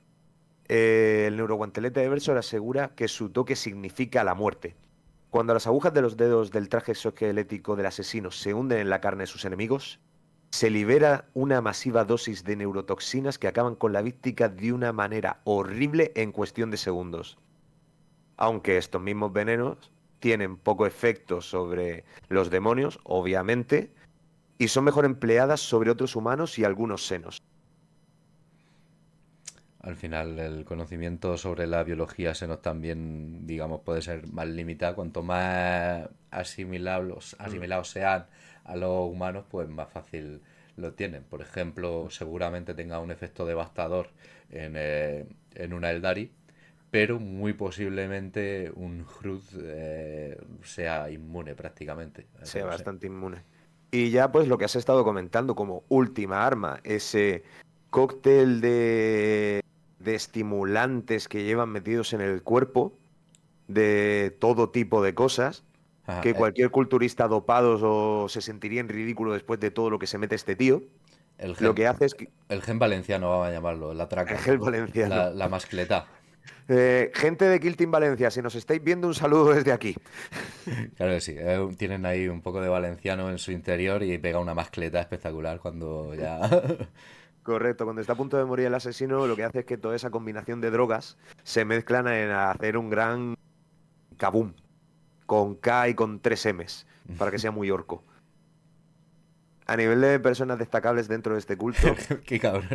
el neuroguantelete de Eversor asegura que su toque significa la muerte. Cuando las agujas de los dedos del traje exoesquelético del asesino se hunden en la carne de sus enemigos, se libera una masiva dosis de neurotoxinas que acaban con la víctima de una manera horrible en cuestión de segundos. Aunque estos mismos venenos tienen poco efecto sobre los demonios, obviamente, y son mejor empleadas sobre otros humanos y algunos senos. al final el conocimiento sobre la biología se nos también, digamos, puede ser más limitado. Cuanto más Mm. asimilados sean a los humanos, pues más fácil lo tienen. Por ejemplo, seguramente tenga un efecto devastador en una Eldari, pero muy posiblemente un Hrud sea inmune prácticamente. Eso Sea no sé. bastante inmune. Y ya pues lo que has estado comentando como última arma, ese cóctel de estimulantes que llevan metidos en el cuerpo, de todo tipo de cosas, Ajá, que cualquier culturista dopado o se sentiría en ridículo después de todo lo que se mete este tío, el lo gen, que hace es que el gen valenciano, vamos a llamarlo, la el traca, gel valenciano. la mascleta. Gente de Kill Team Valencia, si nos estáis viendo, un saludo desde aquí. Claro que sí, tienen ahí un poco de valenciano en su interior y pega una mascleta espectacular cuando ya... Correcto, cuando está a punto de morir el asesino, lo que hace es que toda esa combinación de drogas se mezclan en hacer un gran kabum, con K y con tres M's, para que sea muy orco. A nivel de personas destacables dentro de este culto, Qué cabrón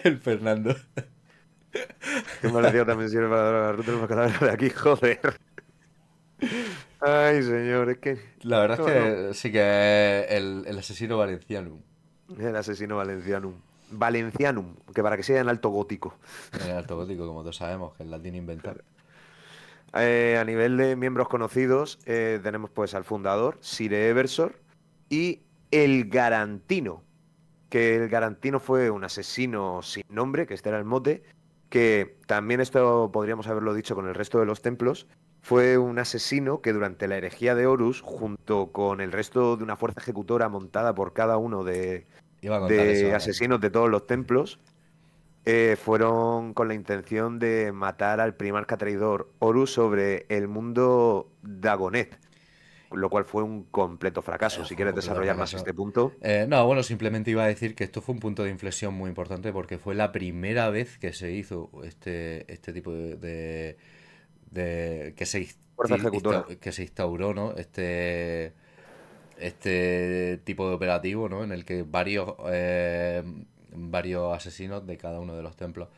el Fernando. que me decía también sirve para dar la ruta del bacalao de aquí, joder. Ay, señor, es que... La verdad es No, no. que sí que el asesino valenciano, El asesino valencianum. Valencianum, que para que sea en alto gótico. en alto gótico, como todos sabemos, que el latín inventado. A nivel de miembros conocidos, tenemos pues al fundador, Sire Eversor, y el Garantino, que el Garantino fue un asesino sin nombre, que este era el mote, que también esto podríamos haberlo dicho con el resto de los templos, fue un asesino que durante la herejía de Horus, junto con el resto de una fuerza ejecutora montada por cada uno Iba a contar eso de ahora. asesinos de todos los templos, fueron con la intención de matar al primarca traidor Horus sobre el mundo Dagonet, lo cual fue un completo fracaso. Si Fue un quieres completo desarrollar más fracaso. este punto. No, bueno, simplemente iba a decir que esto fue un punto de inflexión muy importante porque fue la primera vez que se hizo este tipo que Fuerza ejecutora. que se instauró, ¿no? Este tipo de operativo, ¿no? En el que varios asesinos de cada uno de los templos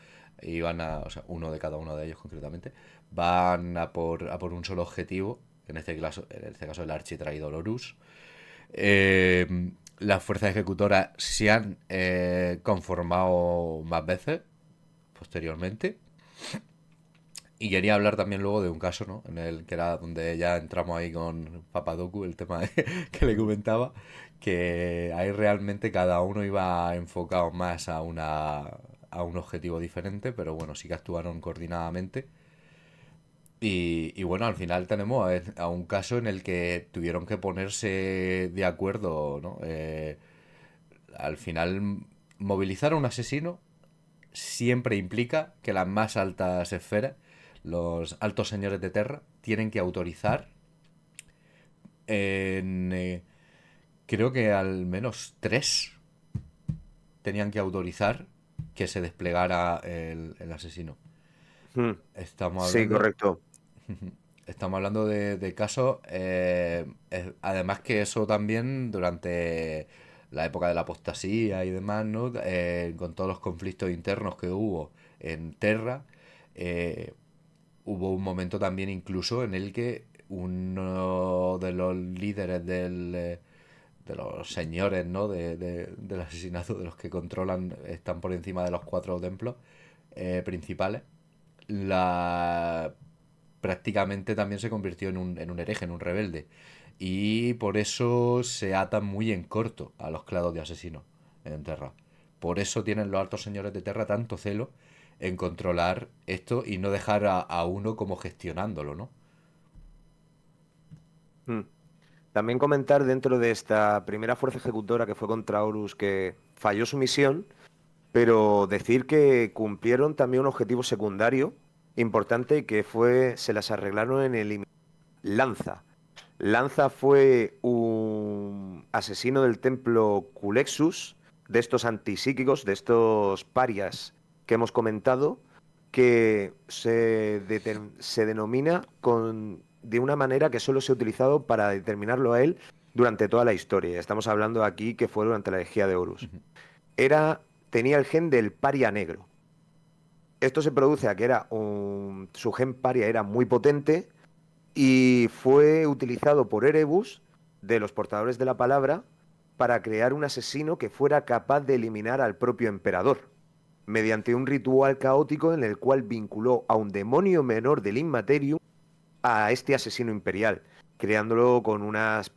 o sea, uno de cada uno de ellos concretamente, van a por un solo objetivo, en este caso el architraidor Horus. Las fuerzas ejecutoras se han conformado más veces posteriormente. Y quería hablar también luego de un caso, ¿no? En el que era donde ya entramos ahí con Papadoku, el tema que le comentaba, que ahí realmente cada uno iba enfocado más a un objetivo diferente, pero bueno, sí que actuaron coordinadamente. Y bueno, al final tenemos a un caso en el que tuvieron que ponerse de acuerdo, ¿no? Al final, movilizar a un asesino siempre implica que las más altas esferas, los altos señores de Terra, tienen que autorizar en... creo que al menos tres tenían que autorizar que se desplegara el asesino. Hmm. Estamos Sí, hablando correcto. Estamos hablando de casos, además que eso también durante la época de la apostasía y demás, ¿no? Con todos los conflictos internos que hubo en Terra, eh, hubo un momento también incluso en el que uno de los líderes de los señores, ¿no? Del asesinato, de los que controlan, están por encima de los cuatro templos principales, la prácticamente también se convirtió en un hereje, en un rebelde. Y por eso se atan muy en corto a los clados de asesinos en Terra. Por eso tienen los altos señores de Terra tanto celo en controlar esto y no dejar a uno como gestionándolo, ¿no? Hmm. También comentar dentro de esta primera fuerza ejecutora que fue contra Horus que falló su misión, pero decir que cumplieron también un objetivo secundario importante que fue, se las arreglaron en eliminar Lanza. Lanza fue un asesino del templo Culexus, de estos antipsíquicos, de estos parias que hemos comentado, que se denomina de una manera que solo se ha utilizado para determinarlo a él durante toda la historia. Estamos hablando aquí que fue durante la herejía de Horus. Era, tenía el gen del paria negro. Esto se produce a que su gen paria era muy potente y fue utilizado por Erebus, de los portadores de la palabra, para crear un asesino que fuera capaz de eliminar al propio emperador, mediante un ritual caótico en el cual vinculó a un demonio menor del Inmaterium a este asesino imperial, creándolo con unas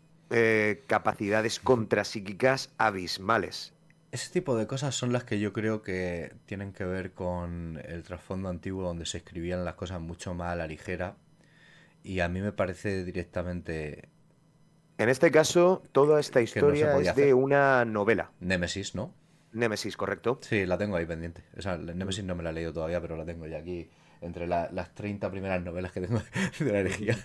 capacidades contrapsíquicas abismales. Ese tipo de cosas son las que yo creo que tienen que ver con el trasfondo antiguo donde se escribían las cosas mucho más a la ligera y a mí me parece directamente En este caso, toda esta que no se historia podía es de hacer. una novela. Némesis, ¿no? Némesis, ¿correcto? Sí, la tengo ahí pendiente. Esa, Mm. Nemesis no me la he leído todavía, pero la tengo ya aquí entre las 30 primeras novelas que tengo de la herejía.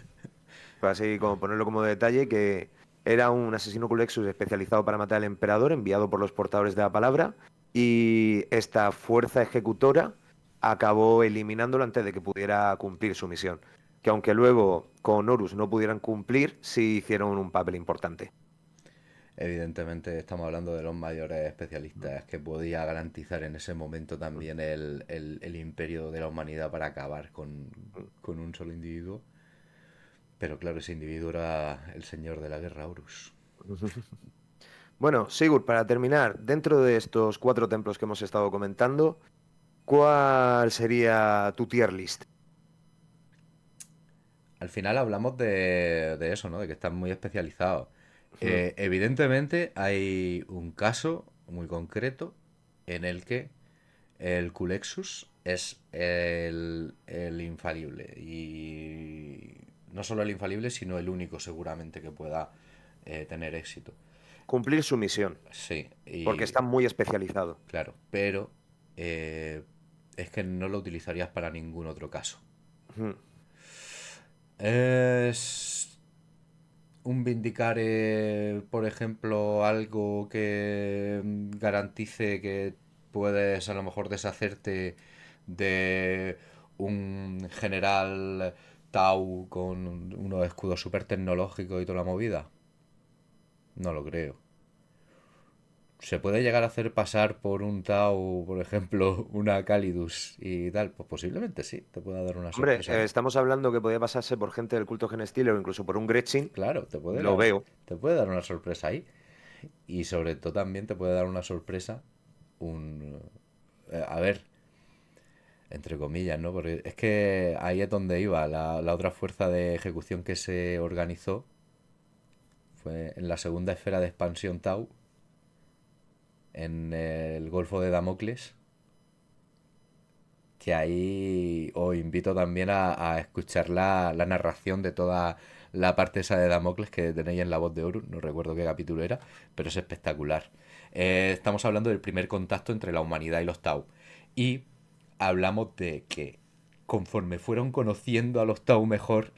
Pues así como ponerlo como detalle, que era un asesino Culexus especializado para matar al emperador, enviado por los portadores de la palabra, y esta fuerza ejecutora acabó eliminándolo antes de que pudiera cumplir su misión. Que aunque luego con Horus no pudieran cumplir, sí hicieron un papel importante. Evidentemente estamos hablando de los mayores especialistas que podía garantizar en ese momento también el imperio de la humanidad para acabar con un solo individuo. Pero claro, ese individuo era el señor de la guerra, Horus. Bueno, Sigurd, para terminar, dentro de estos cuatro templos que hemos estado comentando, ¿cuál sería tu tier list? Al final hablamos de eso, ¿no? De que están muy especializados. Hmm. Evidentemente hay un caso muy concreto en el que el Culexus es el infalible. Y no solo el infalible, sino el único seguramente que pueda tener éxito. Cumplir su misión, Sí, porque y está muy especializado. claro, pero eh, es que no lo utilizarías para ningún otro caso. Hmm. Es un Vindicare, por ejemplo, algo que garantice que puedes a lo mejor deshacerte de un general Tau con unos escudos súper tecnológicos y toda la movida. No lo creo. ¿Se puede llegar a hacer pasar por un Tau, por ejemplo, una Calidus y tal? Pues posiblemente sí, te pueda dar una Hombre, sorpresa ahí. estamos hablando que podía pasarse por gente del culto Genestealer o incluso por un Gretchin. Claro, Lo veo. te puede dar una sorpresa ahí. Y sobre todo también te puede dar una sorpresa un... a ver, entre comillas, ¿no? Porque es que ahí es donde iba. La otra fuerza de ejecución que se organizó fue en la segunda esfera de expansión Tau, en el Golfo de Damocles. que ahí os invito también a escuchar la narración de toda la parte esa de Damocles que tenéis en La Voz de Horus, no recuerdo qué capítulo era, pero es espectacular. Estamos hablando del primer contacto entre la humanidad y los Tau. Y hablamos de que conforme fueron conociendo a los Tau mejor,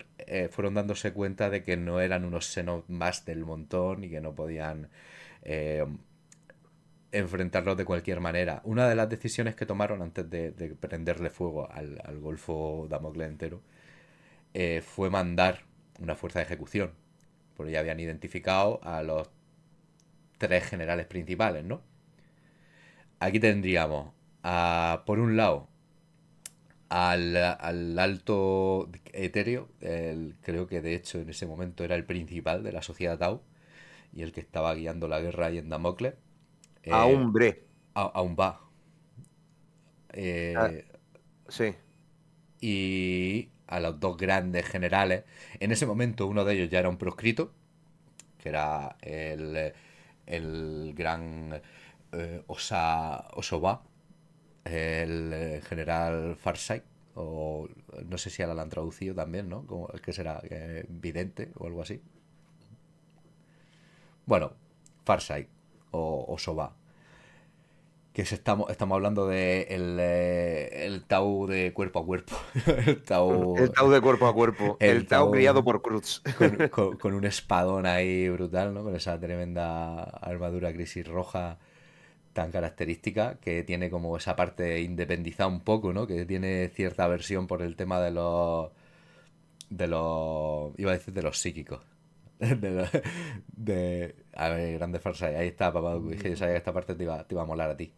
fueron dándose cuenta de que no eran unos senos más del montón y que no podían eh, enfrentarlos de cualquier manera. Una de las decisiones que tomaron antes de prenderle fuego al Golfo Damocles entero fue mandar una fuerza de ejecución. Porque ya habían identificado a los tres generales principales, ¿no? Aquí tendríamos, por un lado, al alto etéreo, creo que de hecho en ese momento era el principal de la sociedad Tau y el que estaba guiando la guerra ahí en Damocles. A Eh, hombre. aún va. Ah, Eh, sí. y a los dos grandes generales. En ese momento uno de ellos ya era un proscrito, que era el gran Osoba, el general Farsight, o no sé si ahora lo han traducido también, ¿no? Como, ¿qué será? Vidente o algo así. Bueno, Farsight o Osoba. Estamos hablando de el Tau de cuerpo a cuerpo. El El Tau. Tau de cuerpo a cuerpo. El El Tau criado Tau por Cruz. con un espadón ahí brutal, ¿no? Con esa tremenda armadura crisis roja tan característica que tiene como esa parte independizada un poco, ¿no? Que tiene cierta aversión por el tema iba a decir de los psíquicos. A ver, grande Farsight, ahí está, papá. Es que yo sabía que esta parte te iba a molar a ti.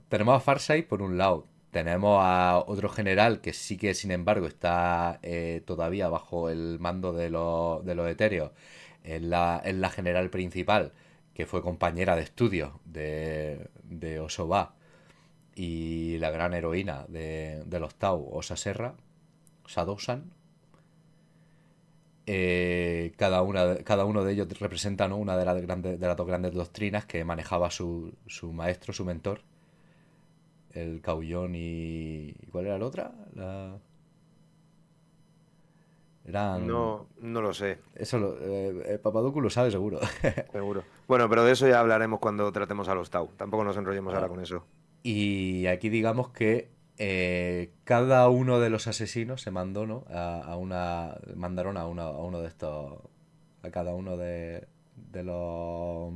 Tenemos a Farsight por un lado. Tenemos a otro general que sí que, sin embargo, está todavía bajo el mando de los etéreos. Es la general principal, que fue compañera de estudio de Osoba y la gran heroína de los Tau, Osa Serra, Sadosan. Cada uno de ellos representa, ¿no?, una de las dos grandes doctrinas que manejaba su maestro, su mentor, el Caullón y... ¿Cuál era la otra? Eran... No, no lo sé, Eso, Papadoku lo sabe seguro. seguro. Bueno, pero de eso ya hablaremos cuando tratemos a los Tau. Tampoco nos enrollemos ahora Ah, con eso. y aquí digamos que cada uno de los asesinos se mandó, ¿no? Mandaron a uno de estos, a cada uno de los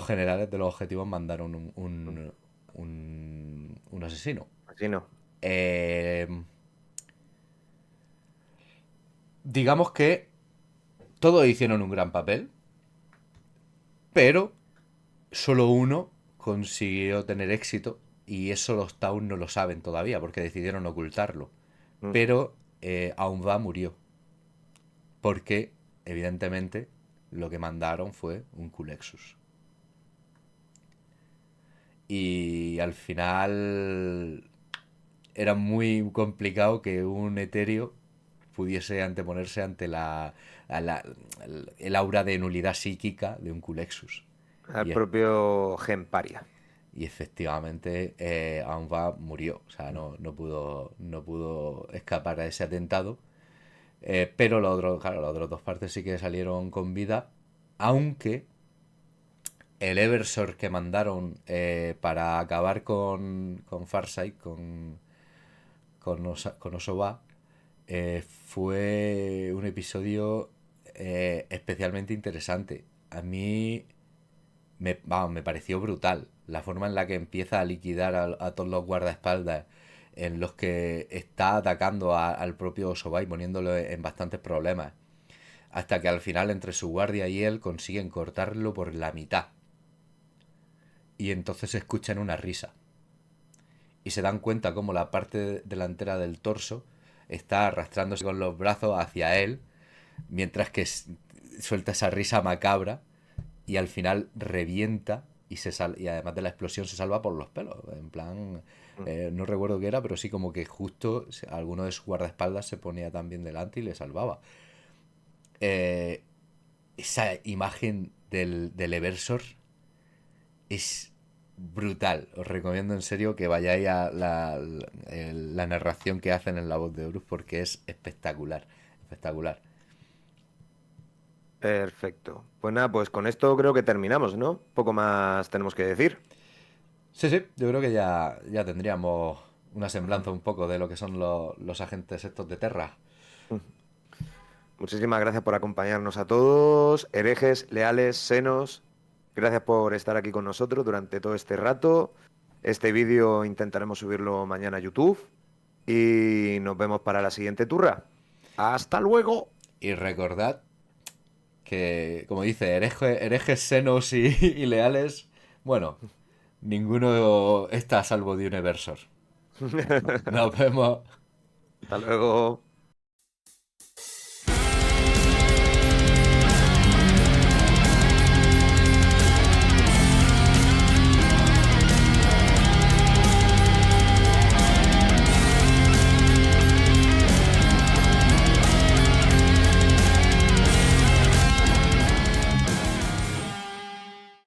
generales, de los objetivos, mandaron un asesino. Así no. Eh, digamos que todos hicieron un gran papel, pero solo uno consiguió tener éxito y eso los Town no lo saben todavía porque decidieron ocultarlo. Mm. Pero Aunva murió porque, evidentemente, lo que mandaron fue un Culexus. Y al final era muy complicado que un etéreo pudiese anteponerse ante el aura de nulidad psíquica de un Culexus. Al Y, propio Gemparia. y efectivamente Anva murió, o sea, no pudo escapar a ese atentado. Pero claro, las otras dos partes sí que salieron con vida, aunque el Eversor que mandaron para acabar con Farsight, con Osoba, fue un episodio especialmente interesante. A mí me pareció brutal la forma en la que empieza a liquidar a todos los guardaespaldas, en los que está atacando al propio Osoba y poniéndolo en bastantes problemas, hasta que al final entre su guardia y él consiguen cortarlo por la mitad. Y entonces escuchan una risa. Y se dan cuenta como la parte delantera del torso está arrastrándose con los brazos hacia él, mientras que suelta esa risa macabra y al final revienta y además de la explosión se salva por los pelos. En plan, Mm. no recuerdo qué era, pero sí como que justo alguno de sus guardaespaldas se ponía también delante y le salvaba. Eh, esa imagen del Eversor es brutal. Os recomiendo en serio que vayáis a la narración que hacen en la voz de Horus porque es espectacular. Espectacular. Perfecto. Pues nada, pues con esto creo que terminamos, ¿no? Poco más tenemos que decir. Sí, sí, yo creo que ya tendríamos una semblanza un poco de lo que son los agentes estos de Terra. Muchísimas gracias por acompañarnos a todos, herejes, leales, senos. Gracias por estar aquí con nosotros durante todo este rato. Este vídeo intentaremos subirlo mañana a YouTube y nos vemos para la siguiente turra. ¡Hasta luego! Y recordad que, como dice, herejes senos y leales, bueno, ninguno está a salvo de Universor. Nos vemos. Hasta luego.